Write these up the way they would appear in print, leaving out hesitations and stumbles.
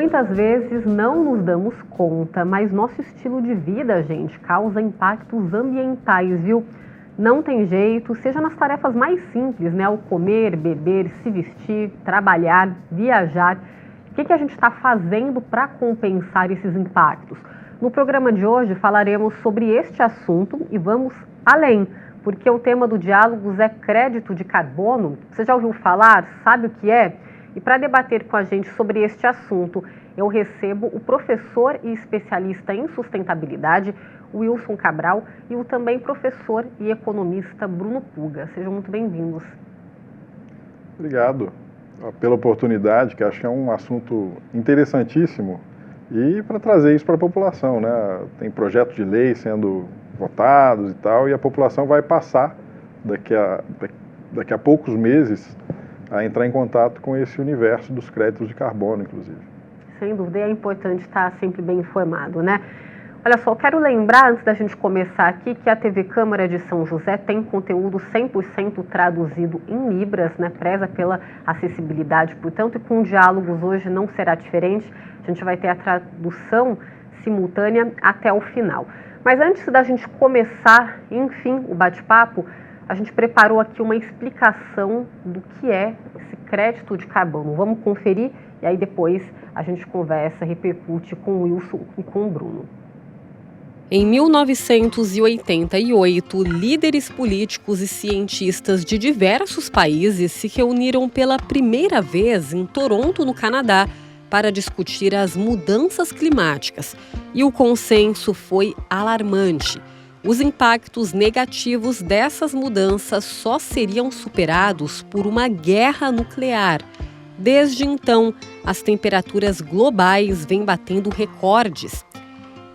Muitas vezes não nos damos conta, mas nosso estilo de vida, gente, causa impactos ambientais, viu? Não tem jeito, seja nas tarefas mais simples, né? O comer, beber, se vestir, trabalhar, viajar. O que a gente está fazendo para compensar esses impactos? No programa de hoje falaremos sobre este assunto e vamos além, porque o tema do Diálogos é crédito de carbono. Você já ouviu falar? Sabe o que é? E para debater com a gente sobre este assunto, eu recebo o professor e especialista em sustentabilidade, Wilson Cabral, e o também professor e economista Bruno Puga. Sejam muito bem-vindos. Obrigado pela oportunidade, que acho que é um assunto interessantíssimo, e para trazer isso para a população, né? Tem projetos de lei sendo votados e tal, e a população vai passar daqui a poucos meses a entrar em contato com esse universo dos créditos de carbono, inclusive. Sem dúvida, é importante estar sempre bem informado, né? Olha só, eu quero lembrar, antes da gente começar aqui, que a TV Câmara de São José tem conteúdo 100% traduzido em Libras, né? Preza pela acessibilidade, portanto, e com diálogos hoje não será diferente. A gente vai ter a tradução simultânea até o final. Mas antes da gente começar, enfim, o bate-papo, a gente preparou aqui uma explicação do que é esse crédito de carbono. Vamos conferir e aí depois a gente conversa, repercute com o Wilson e com o Bruno. Em 1988, líderes políticos e cientistas de diversos países se reuniram pela primeira vez em Toronto, no Canadá, para discutir as mudanças climáticas. E o consenso foi alarmante. Os impactos negativos dessas mudanças só seriam superados por uma guerra nuclear. Desde então, as temperaturas globais vêm batendo recordes.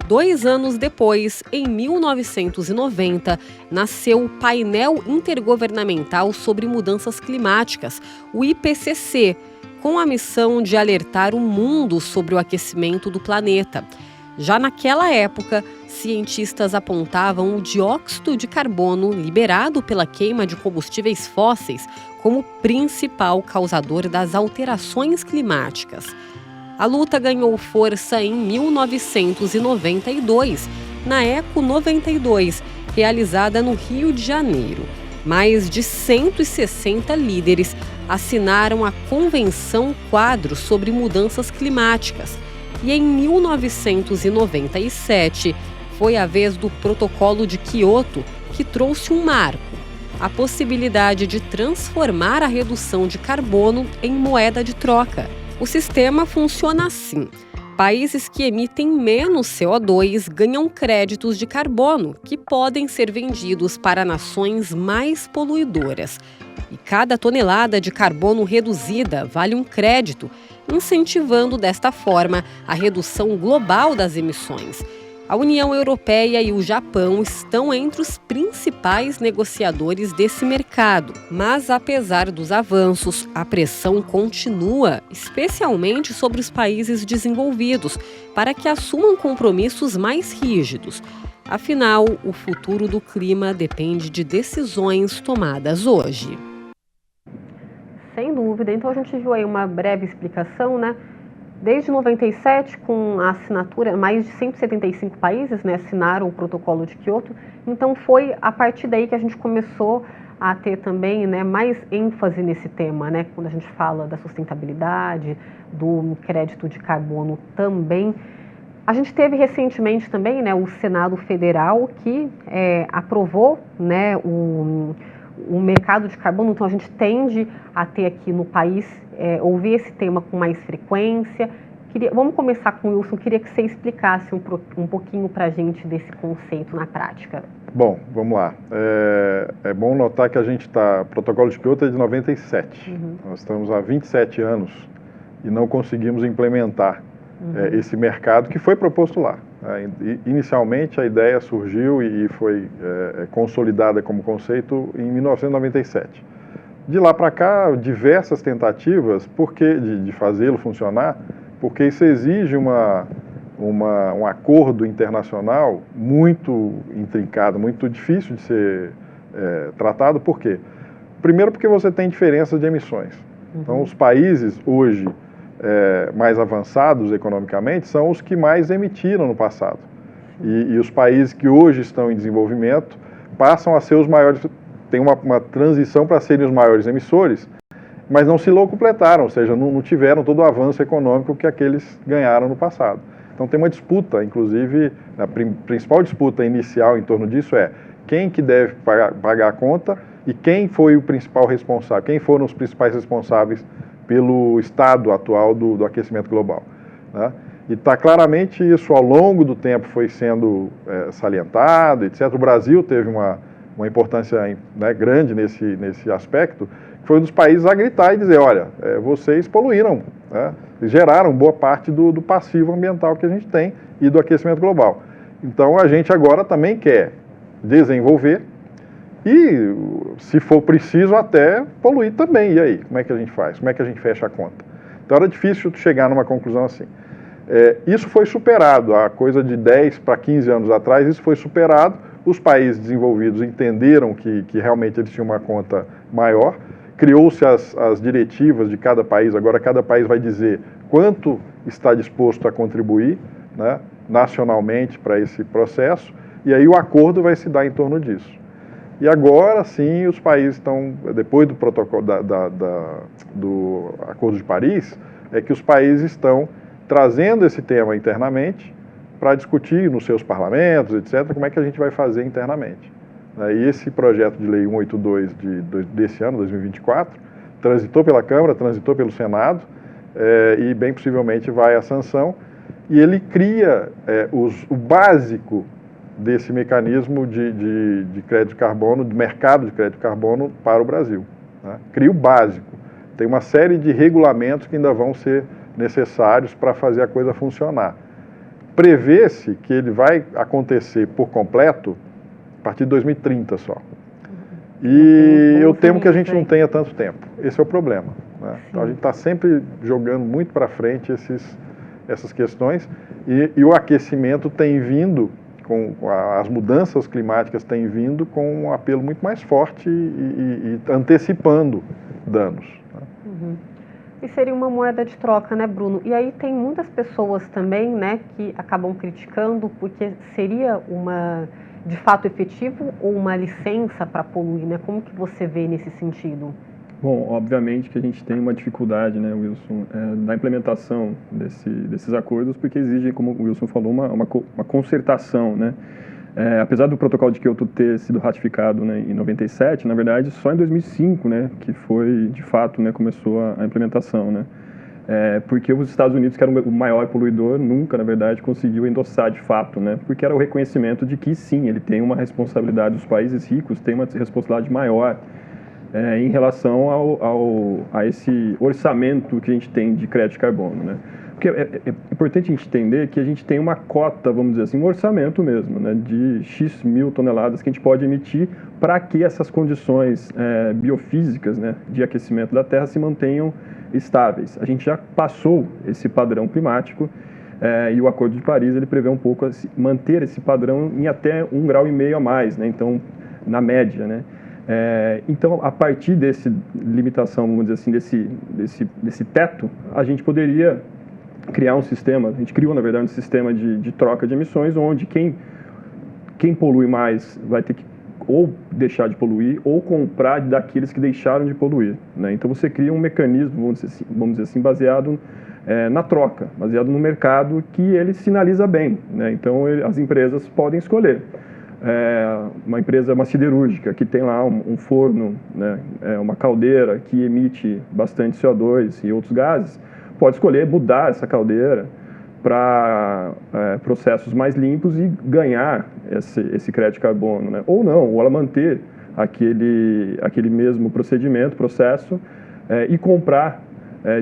2 anos depois, em 1990, nasceu o Painel Intergovernamental sobre Mudanças Climáticas, o IPCC, com a missão de alertar o mundo sobre o aquecimento do planeta. Já naquela época, cientistas apontavam o dióxido de carbono liberado pela queima de combustíveis fósseis como principal causador das alterações climáticas. A luta ganhou força em 1992, na Eco 92, realizada no Rio de Janeiro. Mais de 160 líderes assinaram a Convenção Quadro sobre Mudanças Climáticas. E em 1997, foi a vez do Protocolo de Quioto, que trouxe um marco: a possibilidade de transformar a redução de carbono em moeda de troca. O sistema funciona assim: países que emitem menos CO2 ganham créditos de carbono, que podem ser vendidos para nações mais poluidoras. E cada tonelada de carbono reduzida vale um crédito, incentivando desta forma a redução global das emissões. A União Europeia e o Japão estão entre os principais negociadores desse mercado. Mas, apesar dos avanços, a pressão continua, especialmente sobre os países desenvolvidos, para que assumam compromissos mais rígidos. Afinal, o futuro do clima depende de decisões tomadas hoje. Sem dúvida. Então a gente viu aí uma breve explicação, né? Desde 97, com a assinatura, mais de 175 países, né, assinaram o Protocolo de Quioto. Então foi a partir daí que a gente começou a ter também, né, mais ênfase nesse tema, né? Quando a gente fala da sustentabilidade, do crédito de carbono também. A gente teve recentemente também, né, o Senado Federal que aprovou, né, o mercado de carbono. Então a gente tende a ter aqui no país, ouvir esse tema com mais frequência. Vamos começar com o Wilson, queria que você explicasse um pouquinho para a gente desse conceito na prática. Bom, vamos lá. É bom notar que o Protocolo de Quioto é de 97. Nós estamos há 27 anos e não conseguimos implementar esse mercado que foi proposto lá. Inicialmente, a ideia surgiu e foi consolidada como conceito em 1997. De lá para cá, diversas tentativas de fazê-lo funcionar, porque isso exige um acordo internacional muito intrincado, muito difícil de ser tratado. Por quê? Primeiro, porque você tem diferenças de emissões. Então, os países hoje mais avançados economicamente são os que mais emitiram no passado. E os países que hoje estão em desenvolvimento passam a ser os maiores, tem uma transição para serem os maiores emissores, mas não se locupletaram, ou seja, não tiveram todo o avanço econômico que aqueles ganharam no passado. Então tem uma disputa, inclusive, a principal disputa inicial em torno disso é quem que deve pagar a conta e quem foi o principal responsável, quem foram os principais responsáveis pelo estado atual do aquecimento global, né? E está claramente isso ao longo do tempo foi sendo salientado, etc. O Brasil teve uma importância, né, grande nesse aspecto, que foi um dos países a gritar e dizer, olha, vocês poluíram, né? Geraram boa parte do passivo ambiental que a gente tem e do aquecimento global. Então a gente agora também quer desenvolver e, se for preciso, até poluir também. E aí, como é que a gente faz? Como é que a gente fecha a conta? Então era difícil chegar numa conclusão assim. Isso foi superado, há coisa de 10 para 15 anos atrás, isso foi superado, os países desenvolvidos entenderam que realmente eles tinham uma conta maior, criou-se as diretivas de cada país, agora cada país vai dizer quanto está disposto a contribuir, né, nacionalmente para esse processo, e aí o acordo vai se dar em torno disso. E agora sim os países estão, depois do protocolo do Acordo de Paris, é que os países estão trazendo esse tema internamente para discutir nos seus parlamentos, etc., como é que a gente vai fazer internamente. E esse projeto de lei 182 desse ano, 2024, transitou pela Câmara, transitou pelo Senado e bem possivelmente vai à sanção. E ele cria o básico desse mecanismo de crédito de carbono, de mercado de crédito de carbono para o Brasil, né? Cria o básico. Tem uma série de regulamentos que ainda vão ser necessários para fazer a coisa funcionar. Prevê-se que ele vai acontecer por completo a partir de 2030 só. E eu temo que a gente não tenha tanto tempo. Esse é o problema, né? Então a gente está sempre jogando muito para frente essas questões e o aquecimento tem vindo, as mudanças climáticas têm vindo com um apelo muito mais forte e antecipando danos, né? Uhum. E seria uma moeda de troca, né, Bruno? E aí tem muitas pessoas também, né, que acabam criticando porque seria de fato efetivo ou uma licença para poluir, né? Como que você vê nesse sentido? Bom, obviamente que a gente tem uma dificuldade, né, Wilson, na implementação desses acordos, porque exigem, como o Wilson falou, uma concertação, né? Apesar do protocolo de Kyoto ter sido ratificado, né, em 97, na verdade, só em 2005, né, que foi, de fato, né, começou a implementação, né? Porque os Estados Unidos, que era o maior poluidor, nunca, na verdade, conseguiu endossar de fato, né? Porque era o reconhecimento de que, sim, ele tem uma responsabilidade, os países ricos têm uma responsabilidade maior em relação a esse orçamento que a gente tem de crédito de carbono, né? Porque é importante a gente entender que a gente tem uma cota, vamos dizer assim, um orçamento mesmo, né, de X mil toneladas que a gente pode emitir para que essas condições biofísicas, né, de aquecimento da Terra se mantenham estáveis. A gente já passou esse padrão climático e o Acordo de Paris ele prevê um pouco manter esse padrão em até 1,5 grau a mais, né, então, na média, né. Então, a partir dessa limitação, vamos dizer assim, desse teto, a gente poderia criar um sistema, a gente criou, na verdade, um sistema de troca de emissões, onde quem polui mais vai ter que ou deixar de poluir, ou comprar daqueles que deixaram de poluir, né? Então, você cria um mecanismo, vamos dizer assim baseado na troca, baseado no mercado que ele sinaliza bem, né? Então, as empresas podem escolher. Uma siderúrgica que tem lá um forno, né, uma caldeira que emite bastante CO2 e outros gases, pode escolher mudar essa caldeira para processos mais limpos e ganhar esse crédito de carbono, né? Ou não, ou ela manter aquele mesmo processo e comprar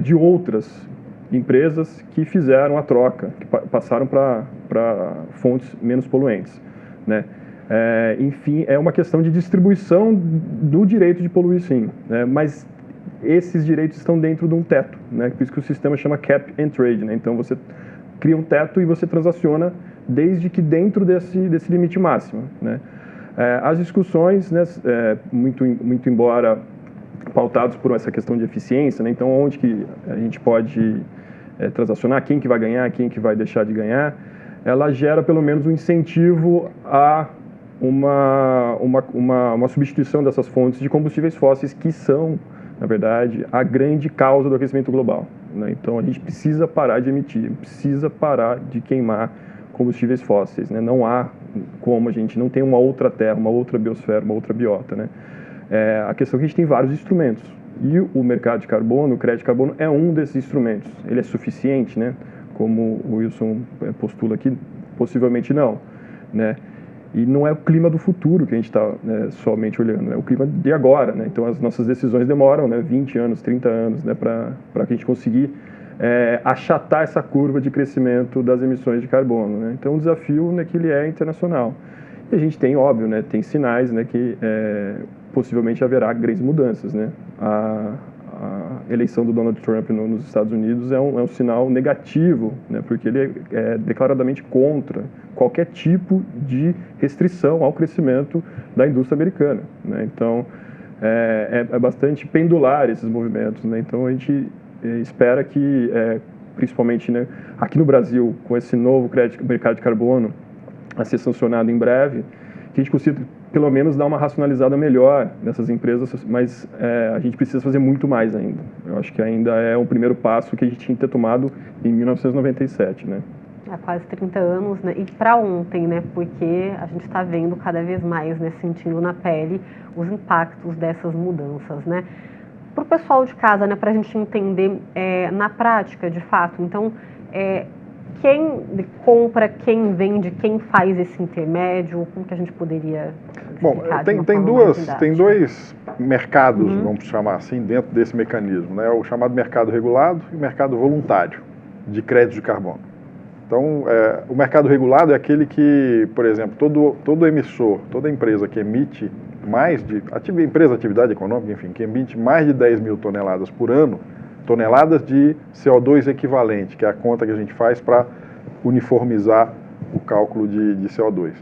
de outras empresas que fizeram a troca, que passaram para fontes menos poluentes, né? Enfim, é uma questão de distribuição do direito de poluir, sim, né? Mas esses direitos estão dentro de um teto, né? Por isso que o sistema chama cap and trade, né? Então você cria um teto e você transaciona desde que dentro desse limite máximo, né? As discussões, né, muito embora pautados por essa questão de eficiência, né? Então onde que a gente pode transacionar, quem que vai ganhar, quem que vai deixar de ganhar, ela gera pelo menos um incentivo a uma substituição dessas fontes de combustíveis fósseis que são, na verdade, a grande causa do aquecimento global, né? Então a gente precisa parar de emitir, precisa parar de queimar combustíveis fósseis, né? Não há como a gente não tem uma outra terra, uma outra biosfera, uma outra biota, né? A questão é que a gente tem vários instrumentos e o mercado de carbono, o crédito de carbono é um desses instrumentos. Ele é suficiente, né? Como o Wilson postula aqui, possivelmente não, né? E não é o clima do futuro que a gente está, né, somente olhando, é o clima de agora, né? Então as nossas decisões demoram, né, 20 anos, 30 anos, né, para que a gente conseguir achatar essa curva de crescimento das emissões de carbono, né? Então o desafio, né, que ele é internacional. E a gente tem, óbvio, né, tem sinais, né, que possivelmente haverá grandes mudanças, né? A eleição do Donald Trump nos Estados Unidos é um sinal negativo, né, porque ele é declaradamente contra qualquer tipo de restrição ao crescimento da indústria americana, né? Então, é bastante pendular esses movimentos, né? Então, a gente espera que, principalmente, né, aqui no Brasil, com esse novo mercado de carbono a ser sancionado em breve, que a gente consiga pelo menos dar uma racionalizada melhor nessas empresas, mas a gente precisa fazer muito mais ainda. Eu acho que ainda é um primeiro passo que a gente tinha que ter tomado em 1997, né? Há quase 30 anos, né? E para ontem, né? Porque a gente está vendo cada vez mais, né, sentindo na pele os impactos dessas mudanças, né? Para o pessoal de casa, né, para a gente entender na prática, de fato, então, quem compra, quem vende, quem faz esse intermédio, como que a gente poderia explicar? Bom, tem dois mercados, vamos chamar assim, dentro desse mecanismo, né? O chamado mercado regulado e o mercado voluntário de crédito de carbono. Então, o mercado regulado é aquele que, por exemplo, todo emissor, toda empresa que emite mais de, atividade econômica, enfim, que emite mais de 10 mil toneladas por ano, toneladas de CO2 equivalente, que é a conta que a gente faz para uniformizar o cálculo de CO2.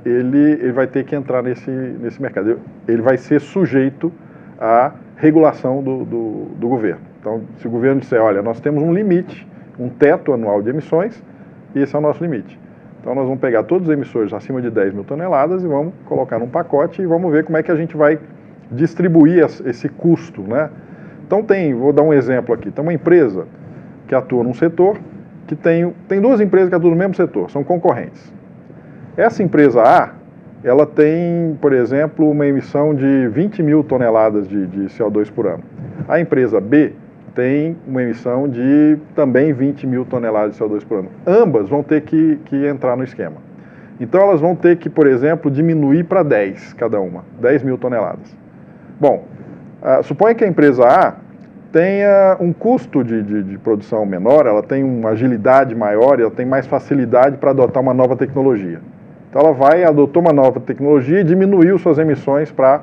Ele vai ter que entrar nesse mercado. Ele vai ser sujeito à regulação do governo. Então, se o governo disser, olha, nós temos um limite, um teto anual de emissões, e esse é o nosso limite. Então, nós vamos pegar todos os emissores acima de 10 mil toneladas e vamos colocar num pacote e vamos ver como é que a gente vai distribuir esse custo, né? Então vou dar um exemplo aqui, tem uma empresa que atua num setor, que tem duas empresas que atuam no mesmo setor, são concorrentes. Essa empresa A, ela tem, por exemplo, uma emissão de 20 mil toneladas de CO2 por ano. A empresa B tem uma emissão de também 20 mil toneladas de CO2 por ano. Ambas vão ter que entrar no esquema. Então elas vão ter que, por exemplo, diminuir para 10 cada uma, 10 mil toneladas. Bom, suponha que a empresa A tenha um custo de produção menor, ela tem uma agilidade maior, ela tem mais facilidade para adotar uma nova tecnologia. Então ela adotou uma nova tecnologia e diminuiu suas emissões para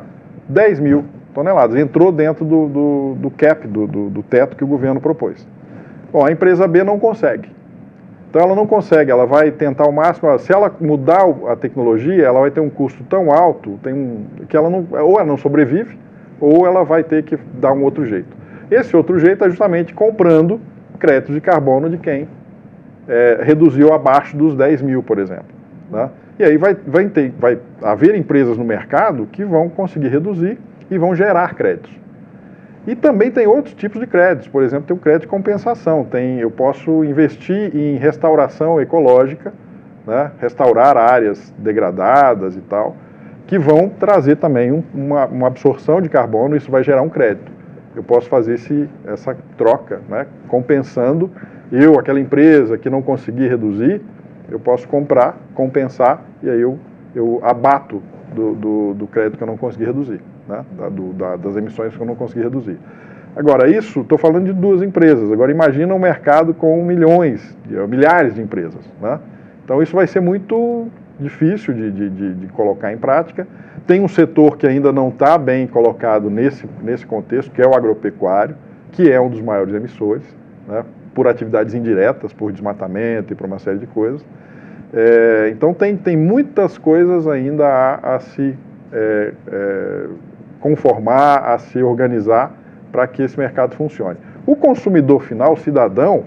10 mil toneladas. Entrou dentro do cap, do teto que o governo propôs. Bom, a empresa B não consegue. Então ela não consegue, ela vai tentar ao máximo, se ela mudar a tecnologia, ela vai ter um custo tão alto, que ou ela não sobrevive, ou ela vai ter que dar um outro jeito. Esse outro jeito é justamente comprando créditos de carbono de quem reduziu abaixo dos 10 mil, por exemplo, né? E aí vai haver empresas no mercado que vão conseguir reduzir e vão gerar créditos. E também tem outros tipos de créditos, por exemplo, tem o crédito de compensação, eu posso investir em restauração ecológica, né? Restaurar áreas degradadas e tal, que vão trazer também uma absorção de carbono, isso vai gerar um crédito. Eu posso fazer essa troca, né? Compensando, aquela empresa que não conseguir reduzir, eu posso comprar, compensar, e aí eu abato do crédito que eu não consegui reduzir, né? Das emissões que eu não consegui reduzir. Agora, estou falando de duas empresas. Agora, imagina um mercado com milhares de empresas, né? Então, isso vai ser muito difícil de colocar em prática. Tem um setor que ainda não está bem colocado nesse contexto, que é o agropecuário, que é um dos maiores emissores, né? Por atividades indiretas, por desmatamento e por uma série de coisas. Então, tem muitas coisas ainda a se conformar, a se organizar para que esse mercado funcione. O consumidor final, o cidadão,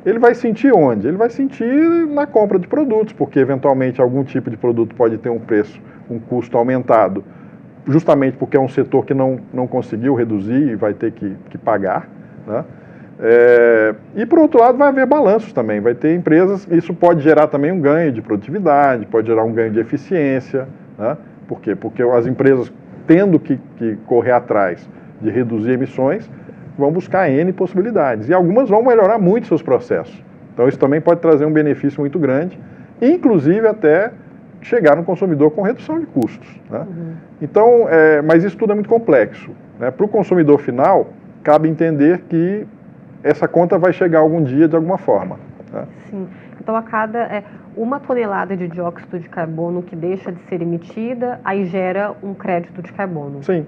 ele vai sentir onde? Ele vai sentir na compra de produtos, porque eventualmente algum tipo de produto pode ter um preço, um custo aumentado, justamente porque é um setor que não conseguiu reduzir e vai ter que pagar, né? E por outro lado vai haver balanços também, vai ter empresas, isso pode gerar também um ganho de produtividade, pode gerar um ganho de eficiência, né? Por quê? Porque as empresas tendo que correr atrás de reduzir emissões, vão buscar N possibilidades, e algumas vão melhorar muito seus processos. Então isso também pode trazer um benefício muito grande, inclusive até chegar no consumidor com redução de custos, né? Então, mas isso tudo é muito complexo, né? Para o consumidor final, cabe entender que essa conta vai chegar algum dia de alguma forma, né? Sim. Então, a cada 1 tonelada de dióxido de carbono que deixa de ser emitida, aí gera um crédito de carbono. Sim,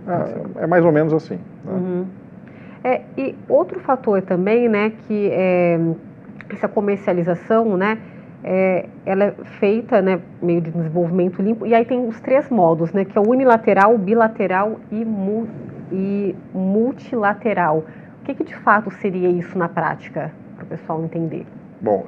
é mais ou menos assim, né? E outro fator também, né, que essa comercialização, né, ela é feita, né, meio de desenvolvimento limpo, e aí tem os 3 modos, né, que é o unilateral, bilateral e multilateral. O que de fato seria isso na prática, para o pessoal entender? Bom,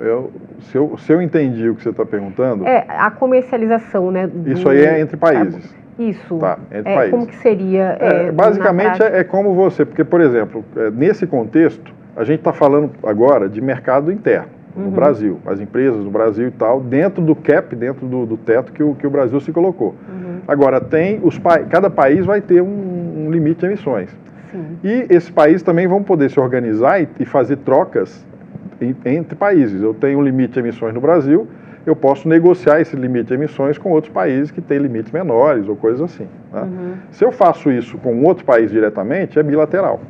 se eu entendi o que você está perguntando... a comercialização, né? Isso aí é entre países. Isso. Tá, entre países. Como que seria? Basicamente é como você, porque, por exemplo, nesse contexto, a gente está falando agora de mercado interno, no Brasil, as empresas no Brasil e tal, dentro do cap, dentro do teto que o Brasil se colocou. Agora, cada país vai ter um limite de emissões. Sim. E esses países também vão poder se organizar e fazer trocas entre países. Eu tenho um limite de emissões no Brasil, eu posso negociar esse limite de emissões com outros países que têm limites menores ou coisas assim, né? Se eu faço isso com outro país diretamente, é bilateral.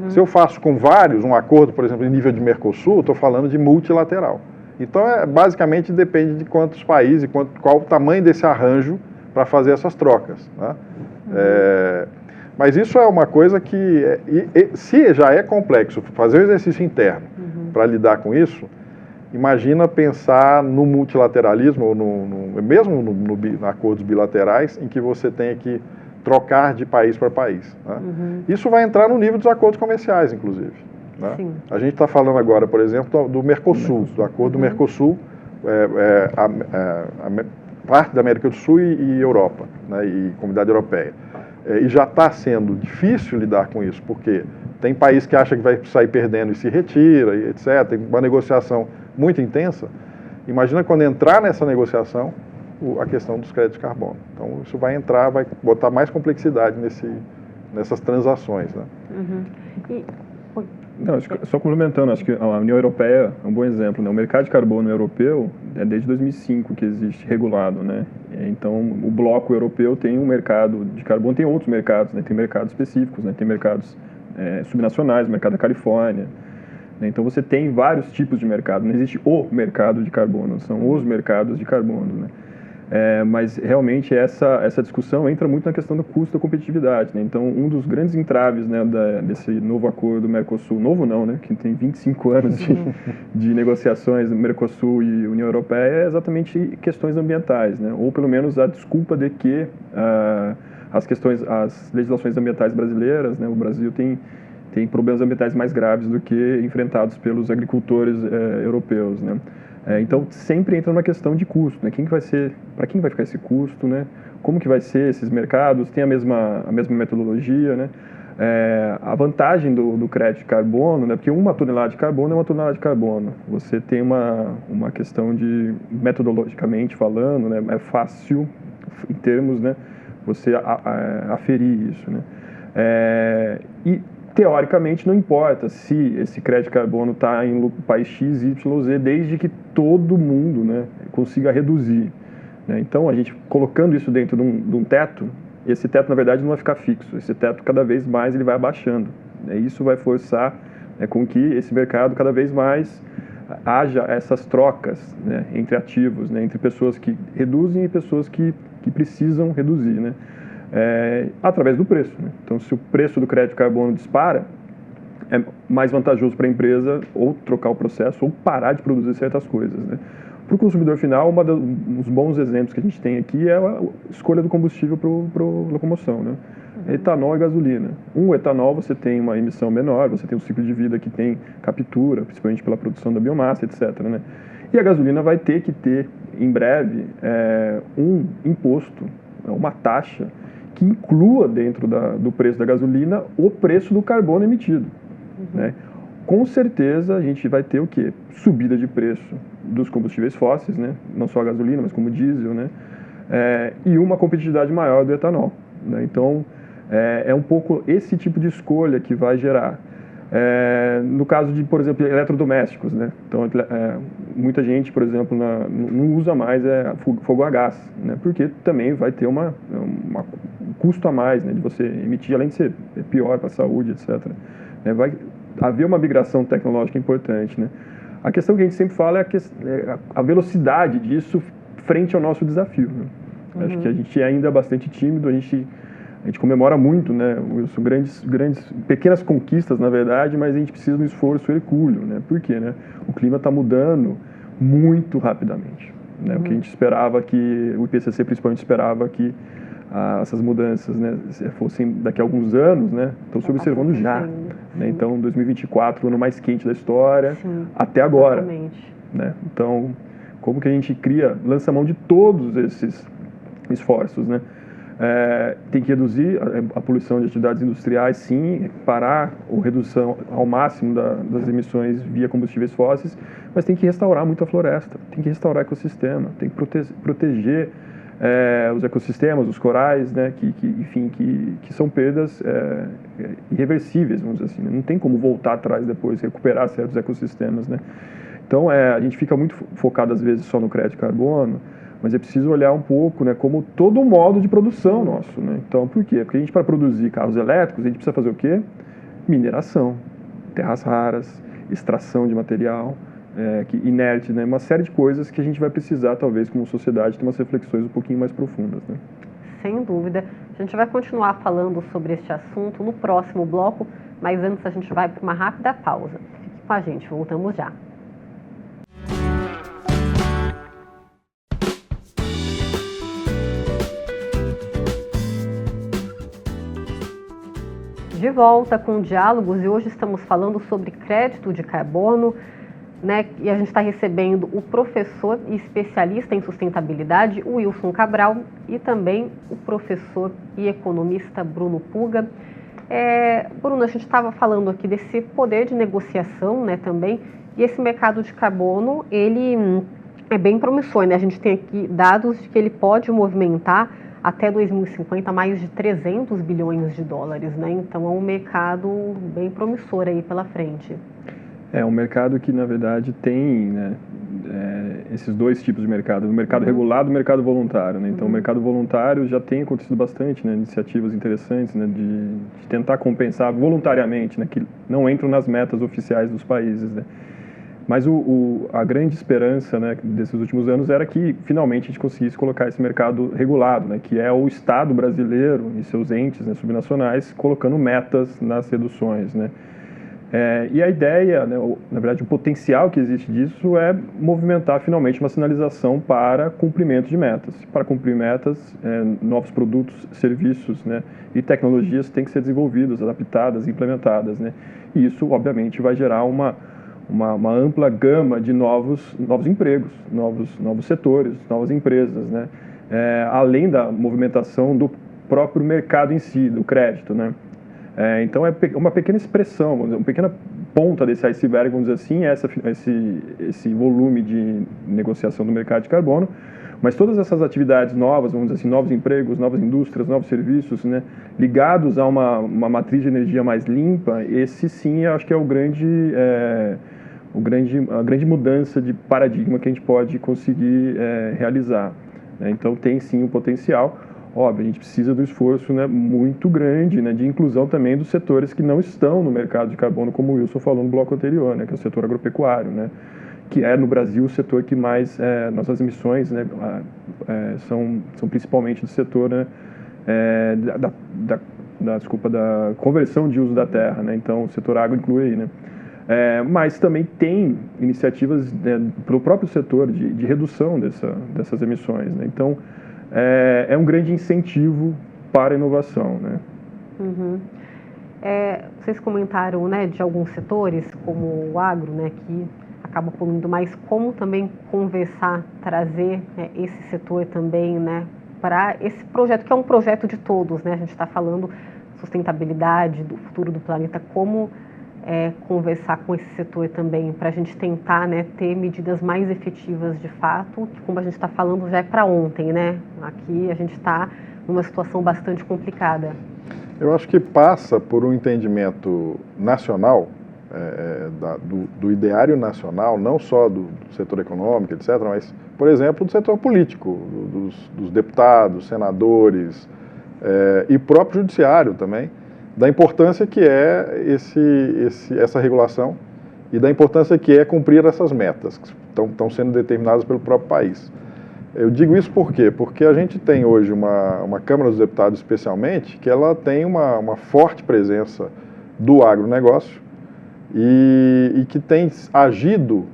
Se eu faço com vários, um acordo, por exemplo, em nível de Mercosul, estou falando de multilateral. Então, basicamente, depende de quantos países, qual o tamanho desse arranjo para fazer essas trocas, né? Mas isso é uma coisa que, se já é complexo fazer o exercício interno para lidar com isso, imagina pensar no multilateralismo, ou mesmo no acordos bilaterais, em que você tenha que trocar de país para país, né? Isso vai entrar no nível dos acordos comerciais, inclusive, né? A gente está falando agora, por exemplo, do Mercosul, do acordo do Mercosul, parte da América do Sul e Europa, né, e Comunidade Europeia. E já está sendo difícil lidar com isso, porque tem país que acha que vai sair perdendo e se retira, e etc. Tem uma negociação muito intensa. Imagina quando entrar nessa negociação a questão dos créditos de carbono. Então, isso vai entrar, vai botar mais complexidade nessas transações, né? Não, só complementando, acho que a União Europeia é um bom exemplo, né? O mercado de carbono europeu é desde 2005 que existe regulado, né? Então, o bloco europeu tem um mercado de carbono, tem outros mercados, né? Tem mercados específicos, né? Tem mercados subnacionais, o mercado da Califórnia, né? Então, você tem vários tipos de mercado, não existe o mercado de carbono, são os mercados de carbono, né? Mas realmente essa discussão entra muito na questão do custo da competitividade, né? Então, um dos grandes entraves, né, desse novo acordo do Mercosul, novo não, né, que tem 25 anos de negociações do Mercosul e União Europeia, é exatamente questões ambientais, né? Ou pelo menos a desculpa de que as legislações ambientais brasileiras, né, o Brasil tem problemas ambientais mais graves do que enfrentados pelos agricultores europeus, né? Então, sempre entra numa questão de custo, né? Para quem vai ficar esse custo, né? Como que vai ser esses mercados? Tem a mesma metodologia, né? A vantagem do crédito de carbono, né? Porque 1 tonelada de carbono é 1 tonelada de carbono. Você tem uma questão de, metodologicamente falando, né? É fácil, em termos, né? Você aferir isso, né? E teoricamente não importa se esse crédito de carbono está em país X, Y, Z, desde que todo mundo, né, consiga reduzir, né? Então, a gente colocando isso dentro de um teto, esse teto na verdade não vai ficar fixo, esse teto cada vez mais ele vai abaixando, né? Isso vai forçar, né, com que esse mercado cada vez mais haja essas trocas, né, entre ativos, né, entre pessoas que reduzem e pessoas que precisam reduzir, né? Através do preço, né? Então, se o preço do crédito de carbono dispara, é mais vantajoso para a empresa ou trocar o processo ou parar de produzir certas coisas, né? Para o consumidor final, um dos bons exemplos que a gente tem aqui é a escolha do combustível para locomoção, né? é etanol e gasolina. O etanol você tem uma emissão menor, você tem um ciclo de vida que tem captura, principalmente pela produção da biomassa, etc., né? E a gasolina vai ter que ter, em breve, um imposto, uma taxa, que inclua dentro do preço da gasolina o preço do carbono emitido, né? Com certeza a gente vai ter o quê? Subida de preço dos combustíveis fósseis, né? Não só a gasolina, mas como o diesel, né? E uma competitividade maior do etanol, né? Então, é um pouco esse tipo de escolha que vai gerar. No caso de, por exemplo, eletrodomésticos, né? Então, muita gente, por exemplo, não usa mais fogo a gás, né? Porque também vai ter um custo a mais, né? De você emitir, além de ser pior para a saúde, etc., né? Vai haver uma migração tecnológica importante, né? A questão que a gente sempre fala é a velocidade disso frente ao nosso desafio, né? Acho que a gente é ainda bastante tímido, a gente comemora muito, né, Wilson, pequenas conquistas, na verdade, mas a gente precisa de um esforço hercúleo, né? Por quê, né? O clima está mudando muito rapidamente, né? O que a gente esperava o IPCC principalmente esperava que essas mudanças, né, fossem daqui a alguns anos, né? Estão se observando já, né? Então, 2024, o ano mais quente da história, até agora, né? Então, como que a gente lança mão de todos esses esforços, né? Tem que reduzir a poluição de atividades industriais, sim, parar ou redução ao máximo das emissões via combustíveis fósseis, mas tem que restaurar muito a floresta, tem que restaurar o ecossistema, tem que proteger os ecossistemas, os corais, né, que são perdas irreversíveis, vamos dizer assim, né? Não tem como voltar atrás depois, recuperar certos ecossistemas, né? Então, a gente fica muito focado, às vezes, só no crédito de carbono, mas é preciso olhar um pouco, né, como todo o modo de produção nosso, né? Então, por quê? Porque a gente, para produzir carros elétricos, a gente precisa fazer o quê? Mineração, terras raras, extração de material inerte, né? Uma série de coisas que a gente vai precisar, talvez, como sociedade, ter umas reflexões um pouquinho mais profundas, né? Sem dúvida. A gente vai continuar falando sobre este assunto no próximo bloco, mas antes a gente vai para uma rápida pausa. Fique com a gente, voltamos já. De volta com Diálogos, e hoje estamos falando sobre crédito de carbono, né? E a gente está recebendo o professor e especialista em sustentabilidade, o Wilson Cabral, e também o professor e economista Bruno Puga. Bruno, a gente estava falando aqui desse poder de negociação, né, também, e esse mercado de carbono, ele é bem promissor, né? A gente tem aqui dados de que ele pode movimentar até 2050 mais de 300 bilhões de dólares, né? Então é um mercado bem promissor aí pela frente. É um mercado que, na verdade, tem, né, esses dois tipos de mercado, o mercado regulado e o mercado voluntário, né? Então o mercado voluntário já tem acontecido bastante, né, iniciativas interessantes, né, de tentar compensar voluntariamente, né, que não entram nas metas oficiais dos países, né? Mas a grande esperança, né, desses últimos anos era que finalmente a gente conseguisse colocar esse mercado regulado, né, que é o Estado brasileiro e seus entes, né, subnacionais colocando metas nas reduções, né? E a ideia, né, na verdade o potencial que existe disso é movimentar finalmente uma sinalização para cumprimento de metas. Para cumprir metas, novos produtos, serviços, né, e tecnologias têm que ser desenvolvidas, adaptadas, implementadas, né? E isso obviamente vai gerar uma ampla gama de novos empregos, novos setores, novas empresas, né? Além da movimentação do próprio mercado em si, do crédito, né? Então é uma pequena expressão, vamos dizer, uma pequena ponta desse iceberg, vamos dizer assim, esse volume de negociação do mercado de carbono, mas todas essas atividades novas, vamos dizer assim, novos empregos, novas indústrias, novos serviços, né, ligados a uma matriz de energia mais limpa, esse sim eu acho que é a grande mudança de paradigma que a gente pode conseguir realizar, né? Então tem sim um potencial. Óbvio, a gente precisa do esforço, né, muito grande, né, de inclusão também dos setores que não estão no mercado de carbono, como o Wilson falou no bloco anterior, né, que é o setor agropecuário, né, que é no Brasil o setor que mais nossas emissões, né, são principalmente do setor, né, da conversão de uso da terra, né, então o setor agro inclui aí, né. Mas também tem iniciativas, né, para o próprio setor de redução dessas emissões, né, então é um grande incentivo para a inovação, né? Uhum. Vocês comentaram, né, de alguns setores, como o agro, né, que acaba poluindo mais, como também conversar, trazer, né, esse setor também, né, para esse projeto, que é um projeto de todos, né, a gente está falando sustentabilidade, do futuro do planeta, como conversar com esse setor também, para a gente tentar, né, ter medidas mais efetivas de fato, que como a gente está falando já é para ontem, né, aqui a gente está numa situação bastante complicada. Eu acho que passa por um entendimento nacional, do ideário nacional, não só do setor econômico, etc., mas, por exemplo, do setor político, dos deputados, senadores e próprio judiciário também, da importância que é essa regulação e da importância que é cumprir essas metas que estão sendo determinadas pelo próprio país. Eu digo isso por quê? Porque a gente tem hoje uma Câmara dos Deputados, especialmente, que ela tem uma forte presença do agronegócio e que tem agido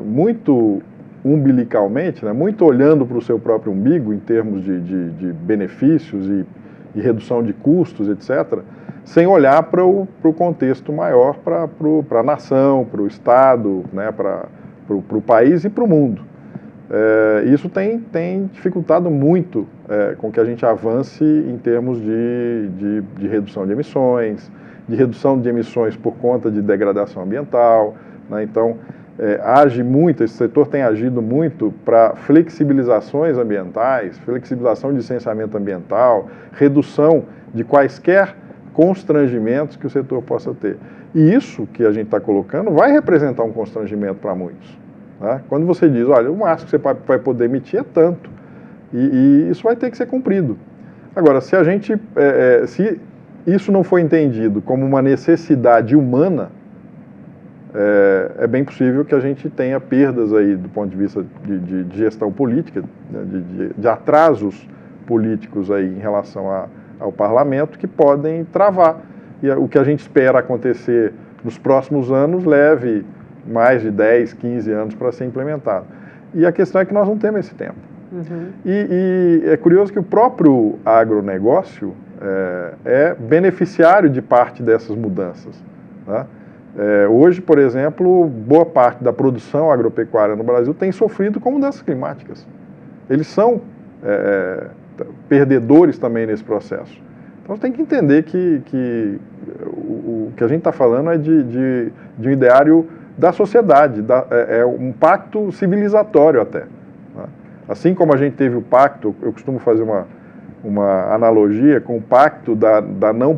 muito umbilicalmente, né, muito olhando para o seu próprio umbigo em termos de benefícios e redução de custos, etc., sem olhar para o contexto maior, para a nação, para o Estado, né, para o país e para o mundo. Isso tem dificultado muito com que a gente avance em termos de redução de emissões por conta de degradação ambiental, né? Então, esse setor tem agido muito para flexibilizações ambientais, flexibilização de licenciamento ambiental, redução de quaisquer constrangimentos que o setor possa ter. E isso que a gente está colocando vai representar um constrangimento para muitos. Quando você diz, olha, o máximo que você vai poder emitir é tanto, e isso vai ter que ser cumprido. Agora, se isso não for entendido como uma necessidade humana, é bem possível que a gente tenha perdas aí do ponto de vista de gestão política, né, de atrasos políticos aí em relação ao parlamento que podem travar. E o que a gente espera acontecer nos próximos anos leve mais de 10, 15 anos para ser implementado. E a questão é que nós não temos esse tempo. Uhum. E é curioso que o próprio agronegócio é beneficiário de parte dessas mudanças. Tá? Hoje, por exemplo, boa parte da produção agropecuária no Brasil tem sofrido com mudanças climáticas. Eles são perdedores também nesse processo. Então, tem que entender que o que a gente está falando é de um ideário da sociedade, é um pacto civilizatório até. Né? Assim como a gente teve o pacto, eu costumo fazer uma analogia com o pacto da não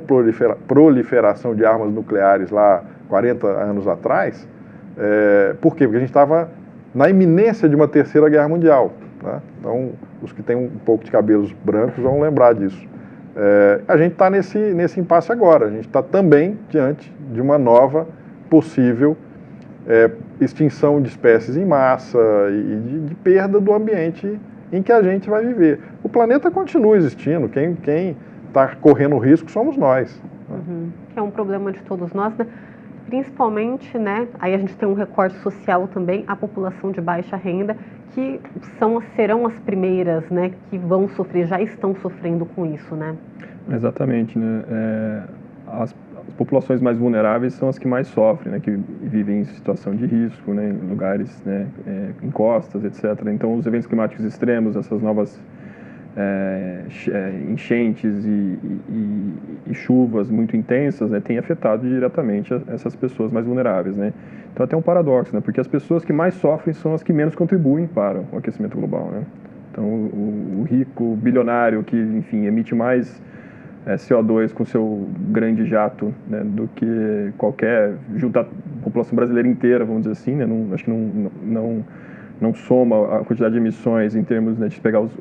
proliferação de armas nucleares lá 40 anos atrás. Por quê? Porque a gente estava na iminência de uma terceira guerra mundial. Né? Então, os que têm um pouco de cabelos brancos vão lembrar disso. A gente está nesse impasse agora, a gente está também diante de uma nova possível extinção de espécies em massa e de perda do ambiente em que a gente vai viver. O planeta continua existindo, quem está correndo risco somos nós. Uhum. É um problema de todos nós, né? Principalmente, né, aí a gente tem um recorte social também, a população de baixa renda, que serão as primeiras, né, que vão sofrer, já estão sofrendo com isso, né? Exatamente, né? As populações mais vulneráveis são as que mais sofrem, né, que vivem em situação de risco, né, em lugares, né, em costas, etc. Então, os eventos climáticos extremos, essas novas enchentes e chuvas muito intensas, né, têm afetado diretamente essas pessoas mais vulneráveis, né? Então, até um paradoxo, né, porque as pessoas que mais sofrem são as que menos contribuem para o aquecimento global, né? Então, o rico bilionário que, enfim, emite mais CO2 com seu grande jato, né, do que juntar a população brasileira inteira, vamos dizer assim, né, acho que não soma a quantidade de emissões em termos, né, de pegar os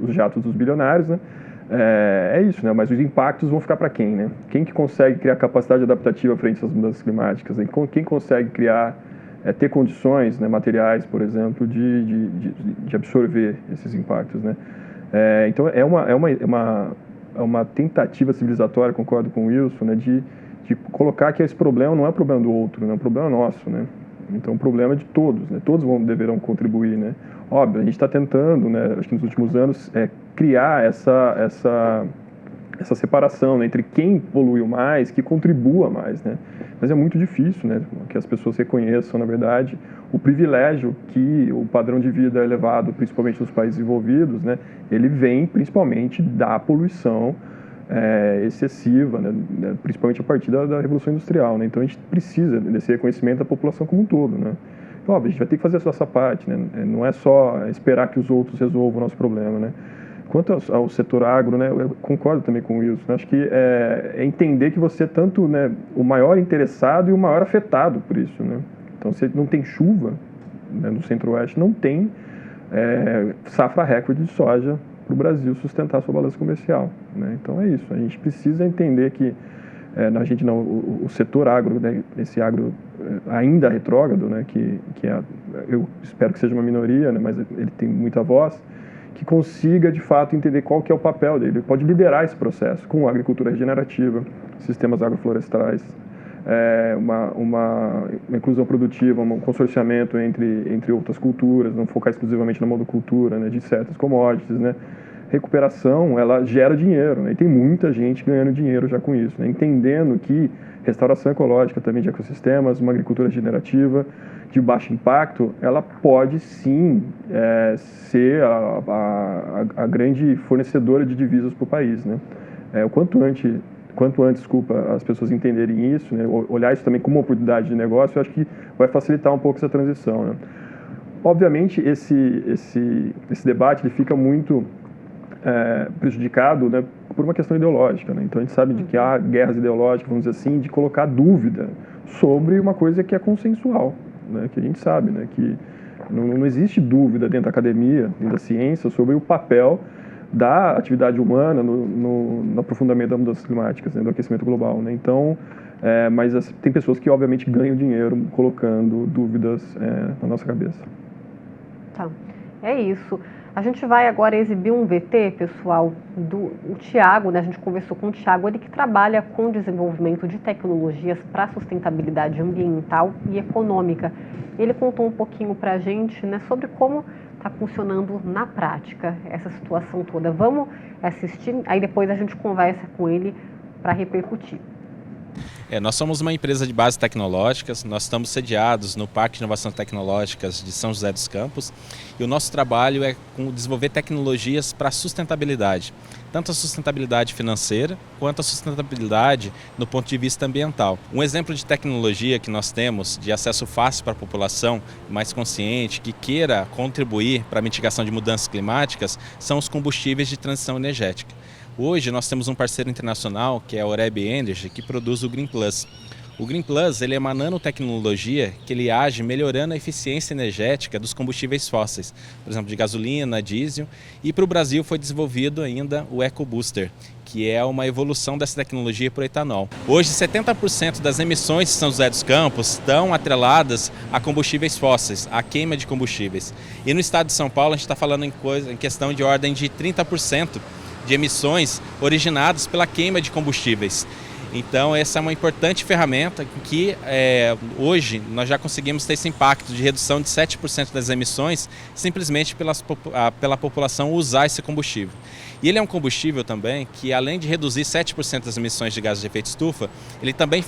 jatos dos bilionários, né, é isso, né, mas os impactos vão ficar para quem, né? Quem que consegue criar capacidade adaptativa frente às mudanças climáticas, né? Quem consegue criar, ter condições, né, materiais, por exemplo, de absorver esses impactos, né? Então é uma tentativa civilizatória, concordo com o Wilson, né, de colocar que esse problema não é problema do outro, né, é um problema nosso, né? Então o problema é de todos, né? Todos deverão contribuir, né? Óbvio, a gente está tentando, né, acho que nos últimos anos, criar essa essa separação, né, entre quem poluiu mais, que contribua mais, né? Mas é muito difícil, né, que as pessoas reconheçam, na verdade, o privilégio que o padrão de vida elevado, principalmente nos países desenvolvidos, né, ele vem principalmente da poluição excessiva, né, principalmente a partir da Revolução Industrial, né? Então a gente precisa desse reconhecimento da população como um todo, né? Óbvio, a gente vai ter que fazer a nossa parte, né? Não é só esperar que os outros resolvam o nosso problema, né? Quanto ao setor agro, né, eu concordo também com isso. Né? Acho que é entender que você é tanto, né, o maior interessado e o maior afetado por isso, né? Então, se não tem chuva, né, no Centro-Oeste, não tem safra recorde de soja para o Brasil sustentar a sua balança comercial, né? Então, é isso. A gente precisa entender que o setor agro, né, esse agro ainda retrógrado, né, eu espero que seja uma minoria, né, mas ele tem muita voz, que consiga, de fato, entender qual que é o papel dele. Ele pode liderar esse processo com agricultura regenerativa, sistemas agroflorestais, uma inclusão produtiva, um consorciamento entre outras culturas, não focar exclusivamente na monocultura, né, de certas commodities, né. Recuperação, ela gera dinheiro, né, e tem muita gente ganhando dinheiro já com isso, né, entendendo que restauração ecológica também de ecossistemas, uma agricultura regenerativa de baixo impacto, ela pode sim ser a grande fornecedora de divisas para o país, né. O quanto antes, as pessoas entenderem isso, né, olhar isso também como uma oportunidade de negócio, eu acho que vai facilitar um pouco essa transição, né. Obviamente, esse debate ele fica muito prejudicado, né, por uma questão ideológica, né? Então a gente sabe de que há guerras ideológicas, vamos dizer assim, de colocar dúvida sobre uma coisa que é consensual, né? Que a gente sabe, né, que não existe dúvida dentro da academia, dentro da ciência, sobre o papel da atividade humana no aprofundamento das mudanças climáticas, né, do aquecimento global, né? Então, mas tem pessoas que obviamente ganham dinheiro colocando dúvidas na nossa cabeça. Tá, é isso. A gente vai agora exibir um VT, pessoal, o Thiago, né? A gente conversou com o Thiago, ele que trabalha com desenvolvimento de tecnologias para sustentabilidade ambiental e econômica. Ele contou um pouquinho para a gente, né, sobre como está funcionando na prática essa situação toda. Vamos assistir, aí depois a gente conversa com ele para repercutir. Nós somos uma empresa de bases tecnológicas, nós estamos sediados no Parque de Inovações Tecnológicas de São José dos Campos e o nosso trabalho é desenvolver tecnologias para a sustentabilidade, tanto a sustentabilidade financeira quanto a sustentabilidade no ponto de vista ambiental. Um exemplo de tecnologia que nós temos de acesso fácil para a população mais consciente, que queira contribuir para a mitigação de mudanças climáticas, são os combustíveis de transição energética. Hoje nós temos um parceiro internacional, que é a Oreb Energy, que produz o Green Plus. O Green Plus ele é uma nanotecnologia que ele age melhorando a eficiência energética dos combustíveis fósseis, por exemplo, de gasolina, diesel, e para o Brasil foi desenvolvido ainda o EcoBooster, que é uma evolução dessa tecnologia para o etanol. Hoje, 70% das emissões de São José dos Campos estão atreladas a combustíveis fósseis, a queima de combustíveis. E no estado de São Paulo, a gente está falando em questão de ordem de 30% de emissões originadas pela queima de combustíveis. Então essa é uma importante ferramenta que hoje nós já conseguimos ter esse impacto de redução de 7% das emissões simplesmente pela população usar esse combustível. E ele é um combustível também que, além de reduzir 7% das emissões de gases de efeito estufa, ele também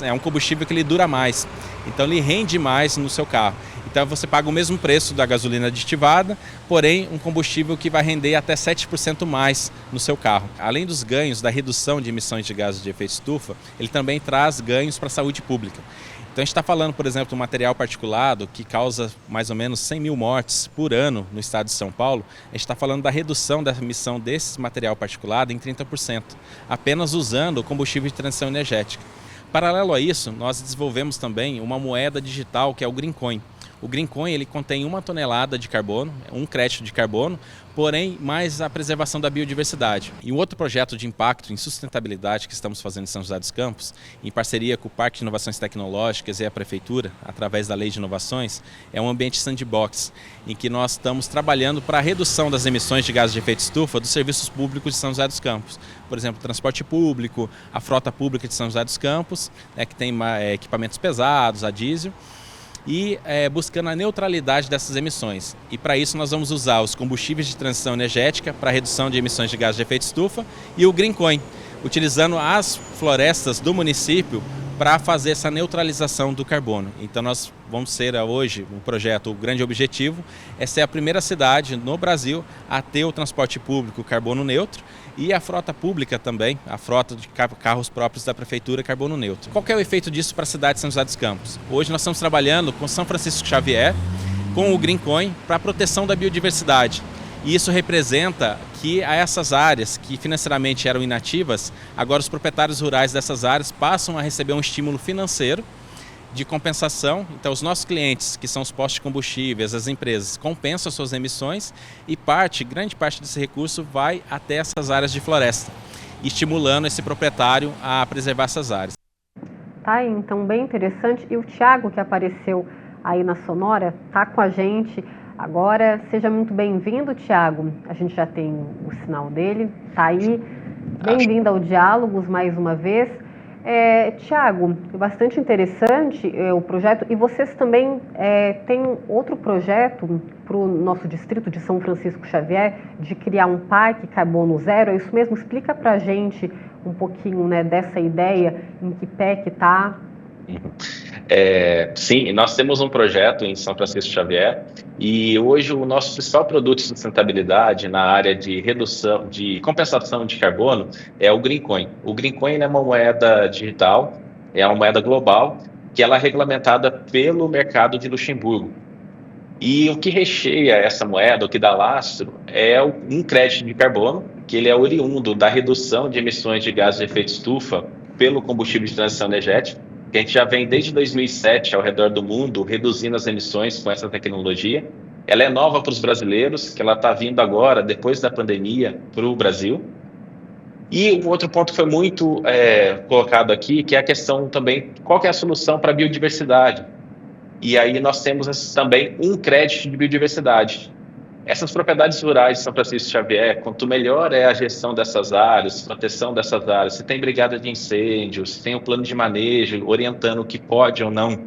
é um combustível que ele dura mais, então ele rende mais no seu carro. Então você paga o mesmo preço da gasolina aditivada, porém um combustível que vai render até 7% mais no seu carro. Além dos ganhos da redução de emissões de gases de efeito estufa, ele também traz ganhos para a saúde pública. Então a gente está falando, por exemplo, do material particulado que causa mais ou menos 100 mil mortes por ano no estado de São Paulo. A gente está falando da redução da emissão desse material particulado em 30%, apenas usando o combustível de transição energética. Paralelo a isso, nós desenvolvemos também uma moeda digital que é o GreenCoin. O GreenCoin ele contém 1 tonelada de carbono, um crédito de carbono, porém mais a preservação da biodiversidade. E um outro projeto de impacto em sustentabilidade que estamos fazendo em São José dos Campos, em parceria com o Parque de Inovações Tecnológicas e a Prefeitura, através da Lei de Inovações, é um ambiente sandbox, em que nós estamos trabalhando para a redução das emissões de gases de efeito estufa dos serviços públicos de São José dos Campos. Por exemplo, transporte público, a frota pública de São José dos Campos, que tem equipamentos pesados, a diesel. e buscando a neutralidade dessas emissões. E para isso nós vamos usar os combustíveis de transição energética para redução de emissões de gases de efeito estufa e o GreenCoin, utilizando as florestas do município para fazer essa neutralização do carbono. Então nós vamos ser hoje, um projeto, o grande objetivo é ser a primeira cidade no Brasil a ter o transporte público carbono neutro e a frota pública também, a frota de carros próprios da prefeitura carbono neutro. Qual que é o efeito disso para a cidade de São José dos Campos? Hoje nós estamos trabalhando com São Francisco Xavier, com o GreenCoin, para a proteção da biodiversidade. E isso representa que a essas áreas que financeiramente eram inativas, agora os proprietários rurais dessas áreas passam a receber um estímulo financeiro de compensação. Então os nossos clientes, que são os postos de combustíveis, as empresas, compensam as suas emissões e grande parte desse recurso vai até essas áreas de floresta, estimulando esse proprietário a preservar essas áreas. Tá, então bem interessante. E o Thiago, que apareceu aí na Sonora, tá com a gente agora. Seja muito bem-vindo, Thiago. A gente já tem o sinal dele, tá aí. Bem-vindo ao Diálogos mais uma vez. Thiago, bastante interessante o projeto. E vocês também têm outro projeto para o nosso distrito de São Francisco Xavier de criar um parque carbono zero. É isso mesmo? Explica para a gente um pouquinho, né, dessa ideia, em que pé que está. Sim, nós temos um projeto em São Francisco Xavier e hoje o nosso principal produto de sustentabilidade na área de redução, de compensação de carbono é o GreenCoin. O GreenCoin é uma moeda digital, é uma moeda global que ela é regulamentada pelo mercado de Luxemburgo. E o que recheia essa moeda, o que dá lastro, é um crédito de carbono, que ele é oriundo da redução de emissões de gases de efeito estufa pelo combustível de transição energética, que a gente já vem desde 2007 ao redor do mundo reduzindo as emissões com essa tecnologia. Ela é nova para os brasileiros, que ela está vindo agora, depois da pandemia, para o Brasil. E um outro ponto que foi muito colocado aqui, que é a questão também, qual que é a solução para a biodiversidade? E aí nós temos também um crédito de biodiversidade. Essas propriedades rurais de São Francisco Xavier, quanto melhor é a gestão dessas áreas, proteção dessas áreas, se tem brigada de incêndio, se tem um plano de manejo orientando o que pode ou não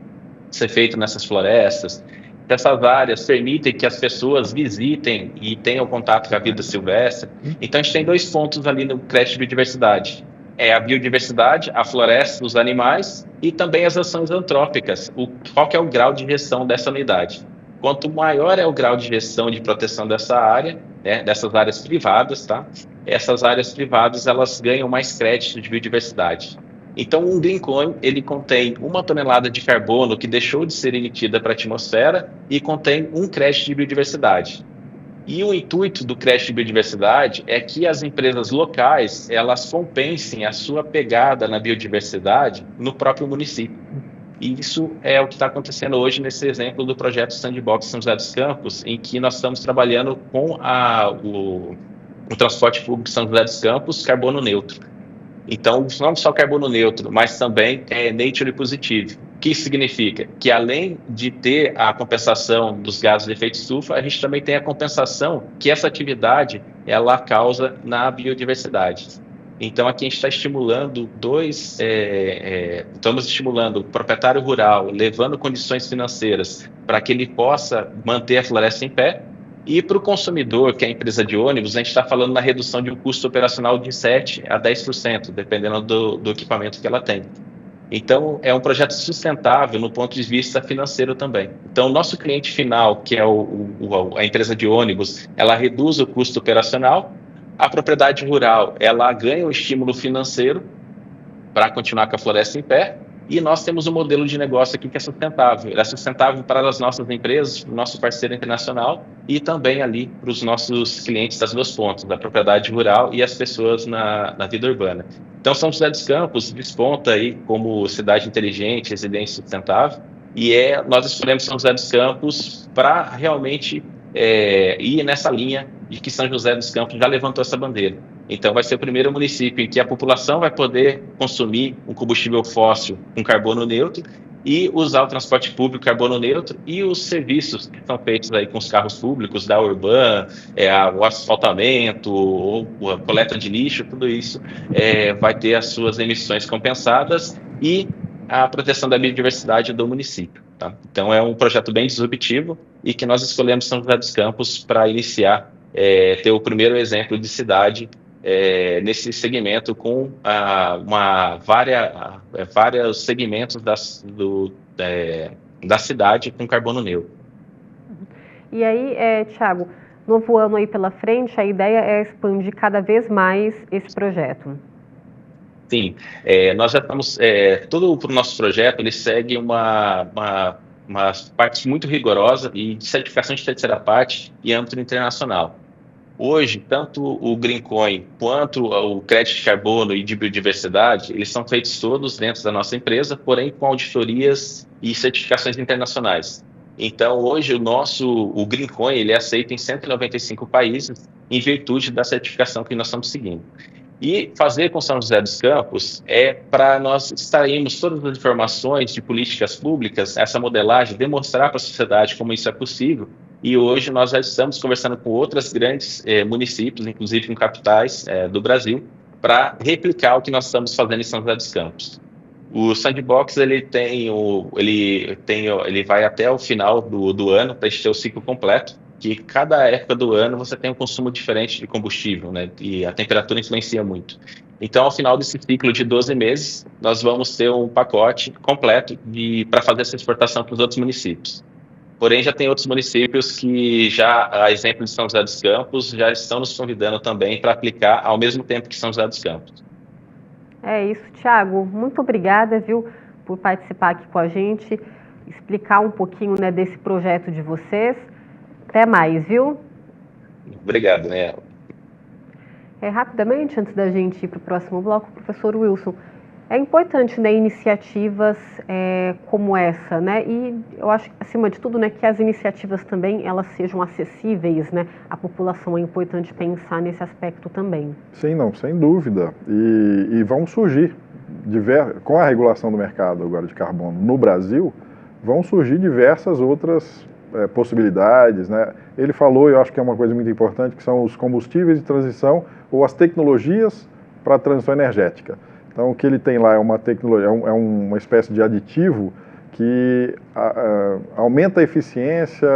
ser feito nessas florestas, se essas áreas permitem que as pessoas visitem e tenham contato com a vida silvestre. Então a gente tem 2 pontos ali no crédito de biodiversidade. É a biodiversidade, a floresta, os animais e também as ações antrópicas. Qual que é o grau de gestão dessa unidade? Quanto maior é o grau de gestão de proteção dessa área, né, dessas áreas privadas, tá? Essas áreas privadas, elas ganham mais crédito de biodiversidade. Então, um GreenCoin, ele contém 1 tonelada de carbono que deixou de ser emitida para a atmosfera e contém um crédito de biodiversidade. E o intuito do crédito de biodiversidade é que as empresas locais, elas compensem a sua pegada na biodiversidade no próprio município. E isso é o que está acontecendo hoje nesse exemplo do projeto Sandbox São José dos Campos, em que nós estamos trabalhando com o transporte público de São José dos Campos carbono neutro. Então, não só carbono neutro, mas também nature positive. O que isso significa? Que além de ter a compensação dos gases de efeito estufa, a gente também tem a compensação que essa atividade ela causa na biodiversidade. Então, aqui a gente está estimulando estamos estimulando o proprietário rural, levando condições financeiras para que ele possa manter a floresta em pé. E para o consumidor, que é a empresa de ônibus, a gente está falando na redução de um custo operacional de 7% a 10%, dependendo do equipamento que ela tem. Então, é um projeto sustentável no ponto de vista financeiro também. Então, o nosso cliente final, que é a empresa de ônibus, ela reduz o custo operacional. A propriedade rural, ela ganha um estímulo financeiro para continuar com a floresta em pé. E nós temos um modelo de negócio aqui que é sustentável. Ele é sustentável para as nossas empresas, para o nosso parceiro internacional e também ali para os nossos clientes das 2 pontas, da propriedade rural e as pessoas na vida urbana. Então, São José dos Campos desponta aí como cidade inteligente, residência sustentável. E nós escolhemos São José dos Campos para realmente ir nessa linha de que São José dos Campos já levantou essa bandeira. Então, vai ser o primeiro município em que a população vai poder consumir um combustível fóssil com carbono neutro e usar o transporte público carbono neutro e os serviços que são feitos aí com os carros públicos da Urban, o asfaltamento, ou a coleta de lixo, tudo isso vai ter as suas emissões compensadas e a proteção da biodiversidade do município. Tá? Então, é um projeto bem disruptivo e que nós escolhemos São José dos Campos para iniciar, ter o primeiro exemplo de cidade nesse segmento com vários segmentos da cidade com carbono neutro. E aí, Thiago, novo ano aí pela frente, a ideia é expandir cada vez mais esse projeto. Sim, nós já estamos, todo o nosso projeto, ele segue uma parte muito rigorosa e de certificação de terceira parte e âmbito internacional. Hoje, tanto o Greencoin quanto o crédito de carbono e de biodiversidade, eles são feitos todos dentro da nossa empresa, porém com auditorias e certificações internacionais. Então, hoje, o Greencoin, ele é aceito em 195 países em virtude da certificação que nós estamos seguindo. E fazer com São José dos Campos é para nós extrairmos todas as informações de políticas públicas, essa modelagem, demonstrar para a sociedade como isso é possível. E hoje nós já estamos conversando com outros grandes municípios, inclusive com capitais do Brasil, para replicar o que nós estamos fazendo em São José dos Campos. O Sandbox ele vai até o final do ano para ter o ciclo completo, que cada época do ano você tem um consumo diferente de combustível, né? E a temperatura influencia muito. Então, ao final desse ciclo de 12 meses, nós vamos ter um pacote completo para fazer essa exportação para os outros municípios. Porém, já tem outros municípios que a exemplo de São José dos Campos, já estão nos convidando também para aplicar ao mesmo tempo que São José dos Campos. É isso, Thiago. Muito obrigada, viu, por participar aqui com a gente, explicar um pouquinho, né, desse projeto de vocês. Até mais, viu? Obrigado, né? Rapidamente, antes da gente ir para o próximo bloco, professor Wilson, é importante, né, iniciativas como essa, né? E eu acho, acima de tudo, né, que as iniciativas também elas sejam acessíveis, né? A população é importante pensar nesse aspecto também. Sim, não, sem dúvida. E vão surgir, com a regulação do mercado agora de carbono no Brasil, vão surgir diversas outras possibilidades, né? Ele falou, eu acho que é uma coisa muito importante, que são os combustíveis de transição ou as tecnologias para a transição energética. Então, o que ele tem lá é uma tecnologia, uma espécie de aditivo que aumenta a eficiência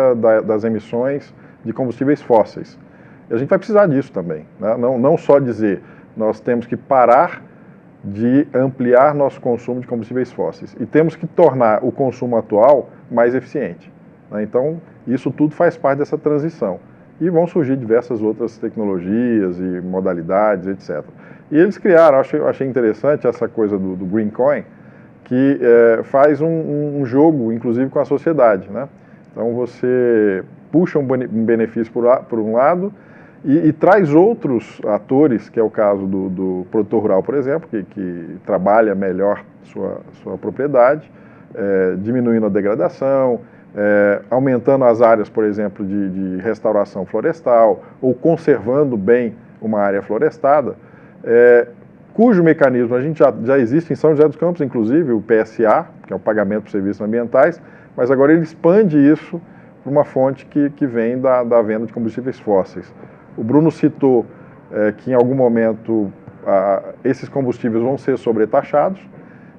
das emissões de combustíveis fósseis. E a gente vai precisar disso também, né? Não só dizer, nós temos que parar de ampliar nosso consumo de combustíveis fósseis e temos que tornar o consumo atual mais eficiente. Então, isso tudo faz parte dessa transição. E vão surgir diversas outras tecnologias e modalidades, etc. E eles criaram, achei interessante essa coisa do Greencoin, que faz um jogo, inclusive, com a sociedade, né? Então, você puxa um benefício por um lado e traz outros atores, que é o caso do produtor rural, por exemplo, que trabalha melhor sua propriedade, diminuindo a degradação, aumentando as áreas, por exemplo, de restauração florestal ou conservando bem uma área florestada, cujo mecanismo a gente já existe em São José dos Campos, inclusive o PSA, que é o pagamento por serviços ambientais, mas agora ele expande isso para uma fonte que vem da venda de combustíveis fósseis. O Bruno citou que em algum momento esses combustíveis vão ser sobretaxados,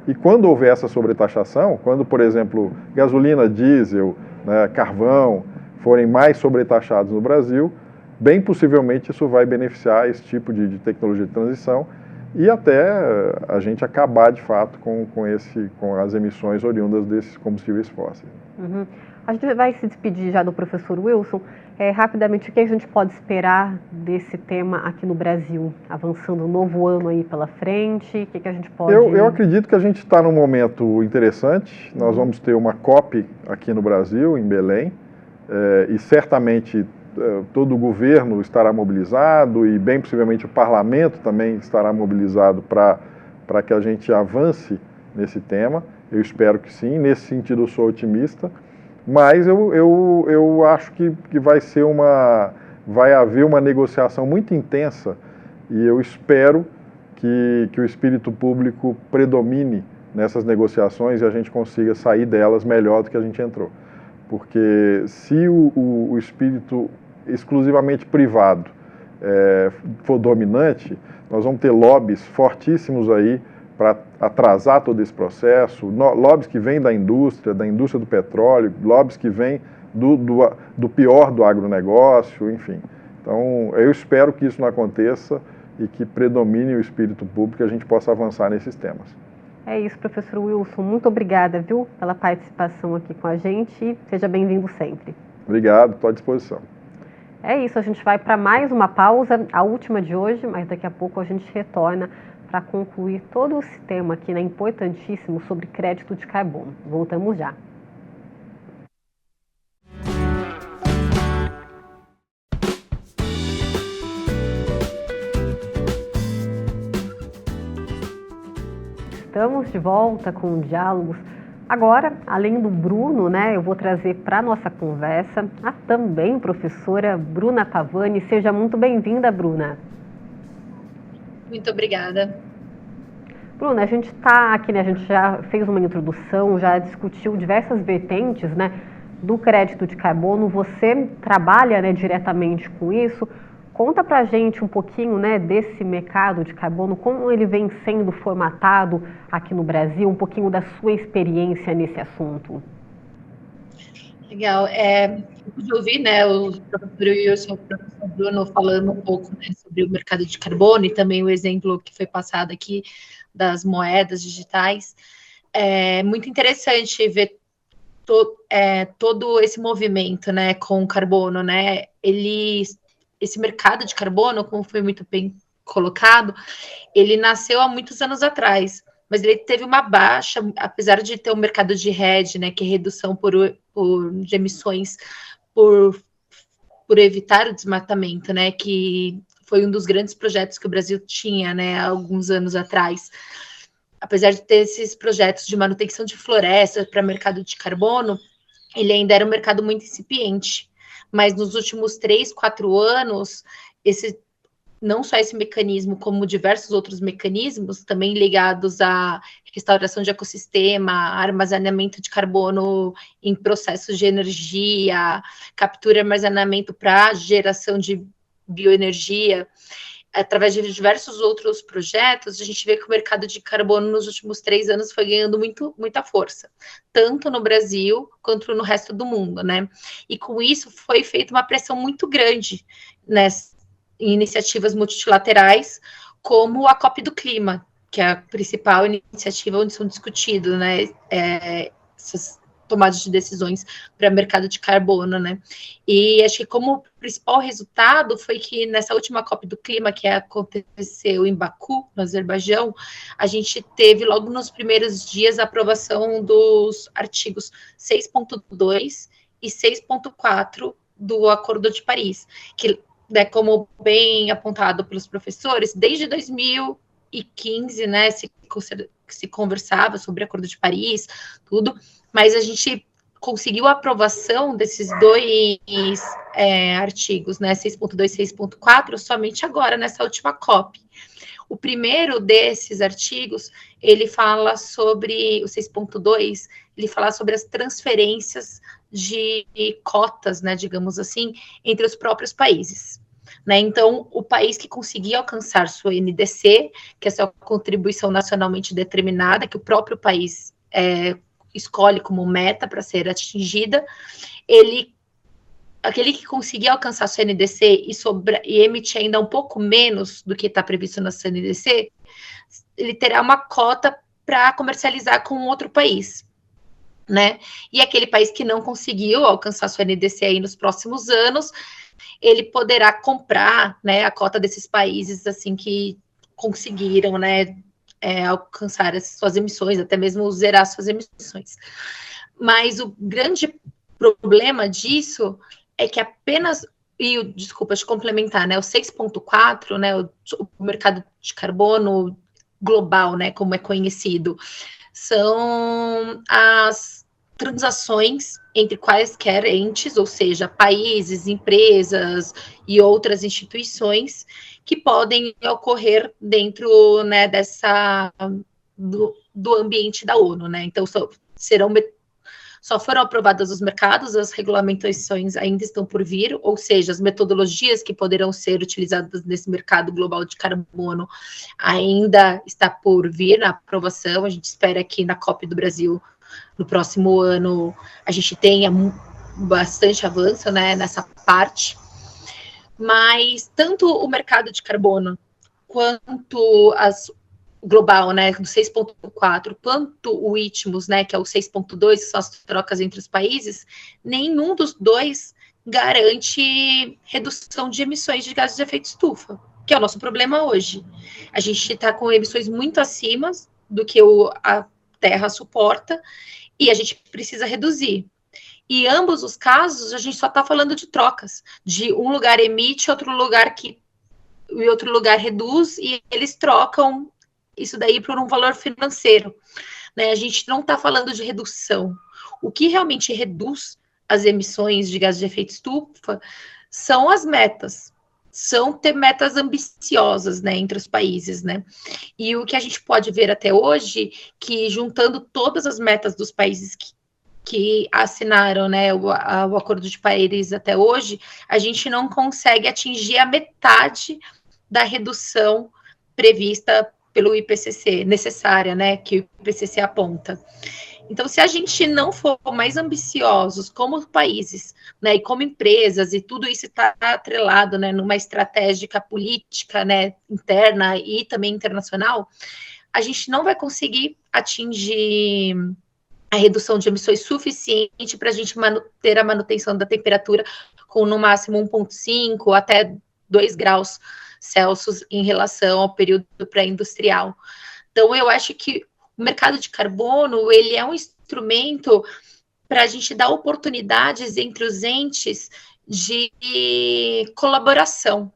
e quando houver essa sobretaxação, quando, por exemplo, gasolina, diesel, né, carvão forem mais sobretaxados no Brasil, bem possivelmente isso vai beneficiar esse tipo de tecnologia de transição e até a gente acabar, de fato, com as emissões oriundas desses combustíveis fósseis. Uhum. A gente vai se despedir já do professor Wilson. Rapidamente, o que a gente pode esperar desse tema aqui no Brasil? Avançando um novo ano aí pela frente, o que a gente pode... Eu acredito que a gente está num momento interessante. Nós vamos ter uma COP aqui no Brasil, em Belém, e certamente todo o governo estará mobilizado e bem possivelmente o parlamento também estará mobilizado para que a gente avance nesse tema. Eu espero que sim, nesse sentido eu sou otimista. Mas eu acho que vai haver uma negociação muito intensa e eu espero que o espírito público predomine nessas negociações e a gente consiga sair delas melhor do que a gente entrou. Porque se o espírito exclusivamente privado for dominante, nós vamos ter lobbies fortíssimos aí para atrasar todo esse processo, lobbies que vêm da indústria do petróleo, lobbies que vêm do pior do agronegócio, enfim. Então, eu espero que isso não aconteça e que predomine o espírito público e a gente possa avançar nesses temas. É isso, professor Wilson. Muito obrigada, viu, pela participação aqui com a gente e seja bem-vindo sempre. Obrigado, estou à disposição. É isso, a gente vai para mais uma pausa, a última de hoje, mas daqui a pouco a gente retorna para concluir todo esse tema aqui, né, importantíssimo, sobre crédito de carbono. Voltamos já. Estamos de volta com Diálogos. Agora, além do Bruno, né, eu vou trazer para a nossa conversa a também professora Bruna Pavani. Seja muito bem-vinda, Bruna. Muito obrigada. Bruna, a gente está aqui, né, a gente já fez uma introdução, já discutiu diversas vertentes, né, do crédito de carbono. Você trabalha, né, diretamente com isso. Conta pra gente um pouquinho, né, desse mercado de carbono, como ele vem sendo formatado aqui no Brasil, um pouquinho da sua experiência nesse assunto. Legal. Eu ouvi, né, o professor Wilson, o professor Bruno falando um pouco, né, sobre o mercado de carbono e também o exemplo que foi passado aqui das moedas digitais. É muito interessante ver todo esse movimento, né, com o carbono, né, esse mercado de carbono, como foi muito bem colocado, ele nasceu há muitos anos atrás, mas ele teve uma baixa, apesar de ter um mercado de RED, né, que é redução de emissões por evitar o desmatamento, né, que foi um dos grandes projetos que o Brasil tinha, né, há alguns anos atrás. Apesar de ter esses projetos de manutenção de floresta para mercado de carbono, ele ainda era um mercado muito incipiente. Mas nos últimos 3, 4 anos, não só esse mecanismo, como diversos outros mecanismos, também ligados à restauração de ecossistema, armazenamento de carbono em processos de energia, captura e armazenamento para geração de bioenergia, através de diversos outros projetos, a gente vê que o mercado de carbono nos últimos 3 anos foi ganhando muita força, tanto no Brasil quanto no resto do mundo, né? E com isso foi feita uma pressão muito grande em iniciativas multilaterais, como a COP do Clima, que é a principal iniciativa onde são discutidos, né, essas tomadas de decisões para o mercado de carbono, né? E acho que como principal resultado foi que nessa última COP do Clima, que aconteceu em Baku, no Azerbaijão, a gente teve logo nos primeiros dias a aprovação dos artigos 6.2 e 6.4 do Acordo de Paris, que, né, como bem apontado pelos professores, desde 2015, né, se conversava sobre o Acordo de Paris, tudo, mas a gente conseguiu a aprovação desses 2 artigos, né, 6.2 e 6.4, somente agora, nessa última COP. O primeiro desses artigos, ele fala sobre, o 6.2, ele fala sobre as transferências de cotas, né, digamos assim, entre os próprios países. Né? Então, o país que conseguir alcançar sua NDC, que é a sua contribuição nacionalmente determinada, que o próprio país escolhe como meta para ser atingida, aquele que conseguir alcançar sua NDC e emitir ainda um pouco menos do que está previsto na sua NDC, ele terá uma cota para comercializar com outro país. Né? E aquele país que não conseguiu alcançar sua NDC aí nos próximos anos, ele poderá comprar, né, a cota desses países assim que conseguiram, né, alcançar as suas emissões, até mesmo zerar suas emissões. Mas o grande problema disso é que apenas, desculpa, de complementar, né, o 6.4, né, o mercado de carbono global, né, como é conhecido, são as transações entre quaisquer entes, ou seja, países, empresas e outras instituições que podem ocorrer dentro, né, do ambiente da ONU, né? Então, serão só foram aprovadas nos mercados, as regulamentações ainda estão por vir, ou seja, as metodologias que poderão ser utilizadas nesse mercado global de carbono ainda está por vir na aprovação. A gente espera que na COP do Brasil, no próximo ano, a gente tenha bastante avanço, né, nessa parte. Mas tanto o mercado de carbono quanto global, né, do 6.4, quanto o ITMOS, né, que é o 6.2, que são as trocas entre os países, nenhum dos dois garante redução de emissões de gases de efeito estufa, que é o nosso problema hoje. A gente está com emissões muito acima do que a Terra suporta e a gente precisa reduzir. E ambos os casos, a gente só está falando de trocas, de um lugar emite, outro lugar reduz, e eles trocam isso daí por um valor financeiro, né? A gente não está falando de redução. O que realmente reduz as emissões de gases de efeito estufa são as metas. São ter metas ambiciosas, né, entre os países, né? E o que a gente pode ver até hoje, que juntando todas as metas dos países que assinaram, né, o Acordo de Paris até hoje, a gente não consegue atingir a metade da redução prevista pelo IPCC, necessária, né, que o IPCC aponta. Então, se a gente não for mais ambiciosos como países, né, e como empresas, e tudo isso está atrelado, né, numa estratégia política, né, interna e também internacional, a gente não vai conseguir atingir a redução de emissões suficiente para a gente ter a manutenção da temperatura com no máximo 1,5 até 2 graus Celsius em relação ao período pré-industrial. Então, eu acho que o mercado de carbono, ele é um instrumento para a gente dar oportunidades entre os entes de colaboração,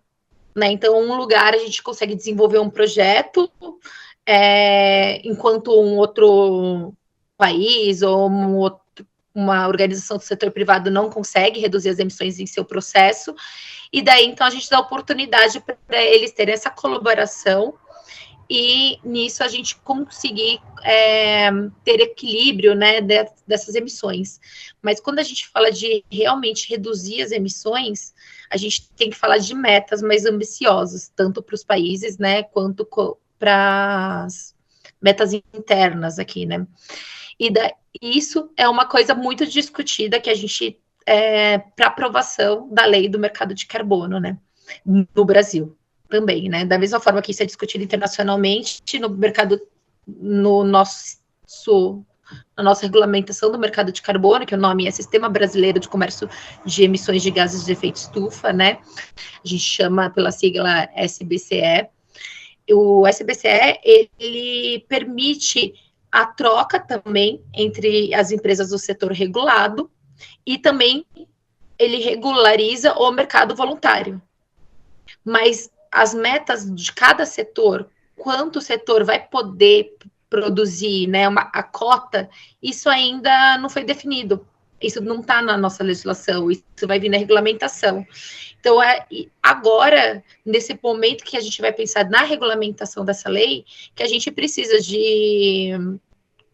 né? Então, um lugar a gente consegue desenvolver um projeto, enquanto um outro país ou uma organização do setor privado não consegue reduzir as emissões em seu processo, e daí, então, a gente dá oportunidade para eles terem essa colaboração, e nisso a gente conseguir ter equilíbrio, né, dessas emissões. Mas quando a gente fala de realmente reduzir as emissões, a gente tem que falar de metas mais ambiciosas, tanto para os países, né, quanto para as metas internas aqui, né. E isso é uma coisa muito discutida que a gente para aprovação da lei do mercado de carbono, né, no Brasil também, né, da mesma forma que isso é discutido internacionalmente, no mercado, na nossa regulamentação do mercado de carbono, que o nome é Sistema Brasileiro de Comércio de Emissões de Gases de Efeito Estufa, né, a gente chama pela sigla SBCE. O SBCE, ele permite a troca também entre as empresas do setor regulado, e também ele regulariza o mercado voluntário. Mas as metas de cada setor, quanto o setor vai poder produzir, né, a cota, isso ainda não foi definido. Isso não está na nossa legislação, isso vai vir na regulamentação. Então, agora, nesse momento que a gente vai pensar na regulamentação dessa lei, que a gente precisa de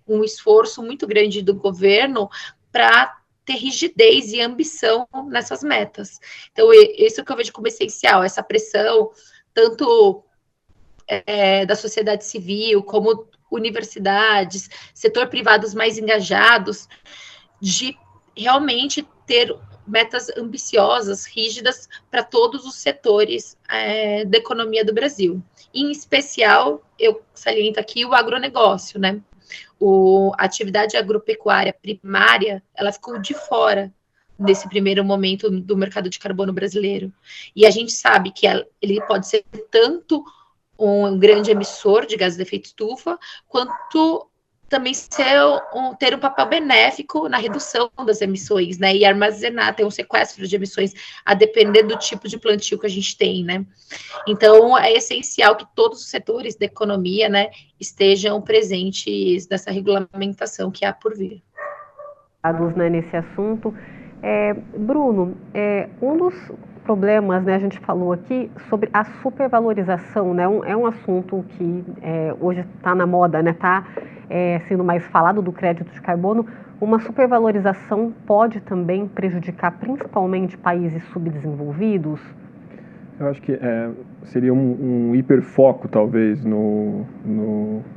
um esforço muito grande do governo para ter rigidez e ambição nessas metas. Então, isso que eu vejo como essencial, essa pressão, tanto da sociedade civil, como universidades, setor privados mais engajados, de realmente ter metas ambiciosas, rígidas, para todos os setores da economia do Brasil. Em especial, eu saliento aqui o agronegócio, né? A atividade agropecuária primária, ela ficou de fora nesse primeiro momento do mercado de carbono brasileiro. E a gente sabe que ele pode ser tanto um grande emissor de gases de efeito estufa, quanto também ter um papel benéfico na redução das emissões, né, e armazenar, ter um sequestro de emissões, a depender do tipo de plantio que a gente tem, né. Então, é essencial que todos os setores da economia, né, estejam presentes nessa regulamentação que há por vir. Né, nesse assunto. Bruno, um dos problemas, né, a gente falou aqui sobre a supervalorização, né, é um assunto que hoje está na moda, né, está sendo mais falado do crédito de carbono, uma supervalorização pode também prejudicar principalmente países subdesenvolvidos? Eu acho que seria um hiperfoco, talvez, no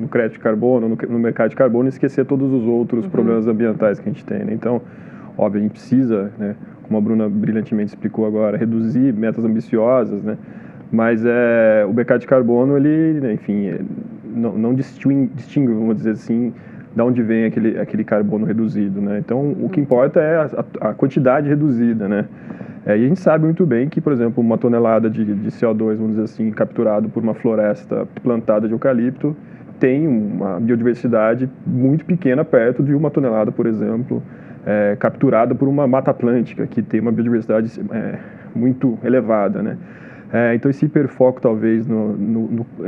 crédito de carbono, no mercado de carbono, e esquecer todos os outros problemas ambientais que a gente tem, né? Então, óbvio, a gente precisa, né, como a Bruna brilhantemente explicou agora, reduzir metas ambiciosas, né? Mas o mercado de carbono, ele, né, enfim, não distingue, vamos dizer assim, de onde vem aquele carbono reduzido, né? Então, o que importa é a quantidade reduzida, né? E a gente sabe muito bem que, por exemplo, uma tonelada de CO2, vamos dizer assim, capturado por uma floresta plantada de eucalipto, tem uma biodiversidade muito pequena perto de uma tonelada, por exemplo, capturada por uma mata atlântica, que tem uma biodiversidade muito elevada, né? Então, esse hiperfoco, talvez,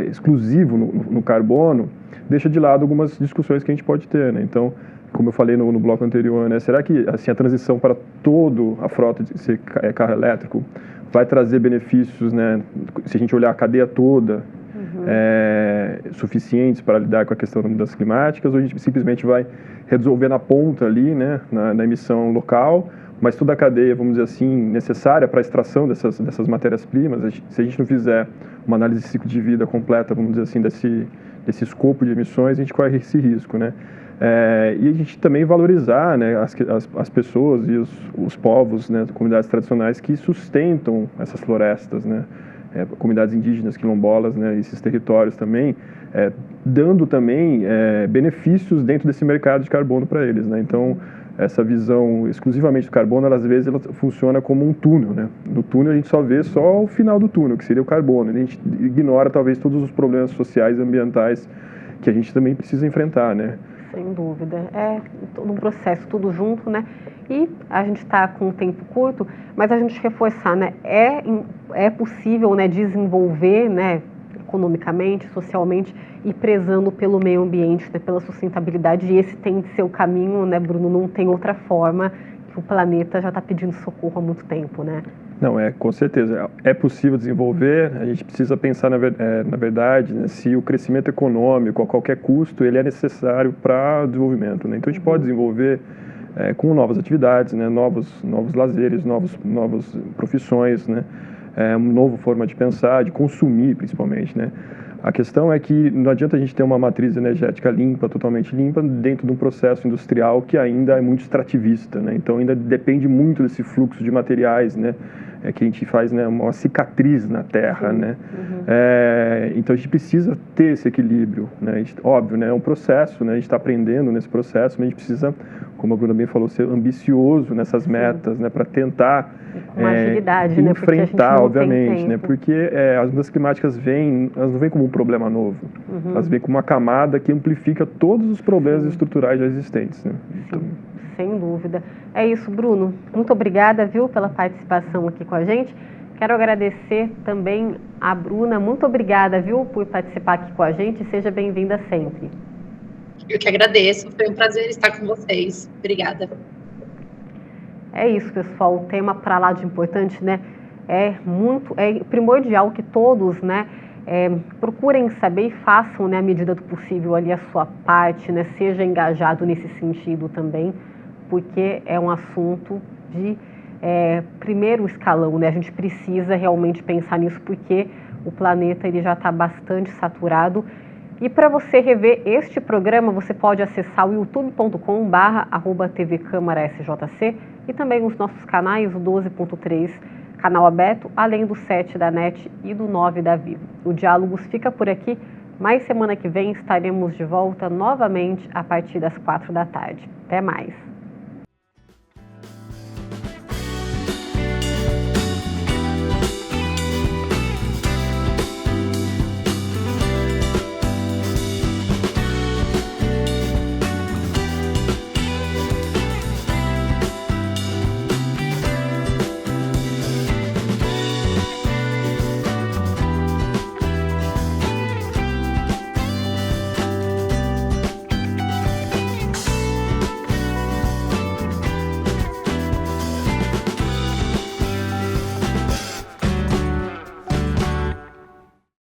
exclusivo no carbono, deixa de lado algumas discussões que a gente pode ter, né? Então, como eu falei no bloco anterior, né? Será que assim, a transição para toda a frota de ser carro elétrico vai trazer benefícios, né? Se a gente olhar a cadeia toda, suficientes para lidar com a questão das mudanças climáticas, ou a gente simplesmente vai resolver na ponta ali, né? Na emissão local, mas toda a cadeia, vamos dizer assim, necessária para a extração dessas matérias-primas, se a gente não fizer uma análise de ciclo de vida completa, vamos dizer assim, desse escopo de emissões, a gente corre esse risco, né? E a gente também valorizar, né, as pessoas e os povos, né, comunidades tradicionais que sustentam essas florestas, né, comunidades indígenas, quilombolas, né, esses territórios também, dando também benefícios dentro desse mercado de carbono para eles, né? Então, essa visão exclusivamente do carbono, às vezes ela funciona como um túnel, né? No túnel a gente só vê só o final do túnel, que seria o carbono, e a gente ignora talvez todos os problemas sociais e ambientais que a gente também precisa enfrentar, né? Sem dúvida, um processo tudo junto, né? E a gente está com um tempo curto, mas a gente reforçar, né? É possível, né, desenvolver, né, economicamente, socialmente e prezando pelo meio ambiente, né, pela sustentabilidade. E esse tem de ser o caminho, né, Bruno? Não tem outra forma, que o planeta já está pedindo socorro há muito tempo, né? Não, com certeza. É possível desenvolver, a gente precisa pensar, na verdade, né, se o crescimento econômico, a qualquer custo, ele é necessário para o desenvolvimento, né? Então, a gente pode desenvolver com novas atividades, né, novos lazeres, novas profissões, né, uma nova forma de pensar, de consumir, principalmente, né? A questão é que não adianta a gente ter uma matriz energética limpa, totalmente limpa, dentro de um processo industrial que ainda é muito extrativista, né? Então, ainda depende muito desse fluxo de materiais, né? Que a gente faz, né, uma cicatriz na terra, né? Então, a gente precisa ter esse equilíbrio, né? Óbvio, né? É um processo, né? A gente está aprendendo nesse processo, mas a gente precisa, como a Bruna bem falou, ser ambicioso nessas metas, né? Para tentar com agilidade, né? enfrentar, obviamente, né? Porque as mudanças climáticas elas não vêm como um problema novo, elas vêm como uma camada que amplifica todos os problemas estruturais já existentes, né? Então, sem dúvida. É isso, Bruno. Muito obrigada, viu, pela participação aqui com a gente. Quero agradecer também a Bruna. Muito obrigada, viu, por participar aqui com a gente. Seja bem-vinda sempre. Eu que agradeço. Foi um prazer estar com vocês. Obrigada. É isso, pessoal. O tema para lá de importante, né? É primordial que todos, né, procurem saber e façam, né, à medida do possível ali a sua parte, né? Seja engajado nesse sentido também, porque é um assunto de primeiro escalão, né? A gente precisa realmente pensar nisso, porque o planeta ele já está bastante saturado. E para você rever este programa, você pode acessar o youtube.com/tvcâmarasjc e também os nossos canais, o 12.3, canal aberto, além do 7 da NET e do 9 da Vivo. O Diálogos fica por aqui, mas semana que vem estaremos de volta novamente a partir das 4 da tarde. Até mais!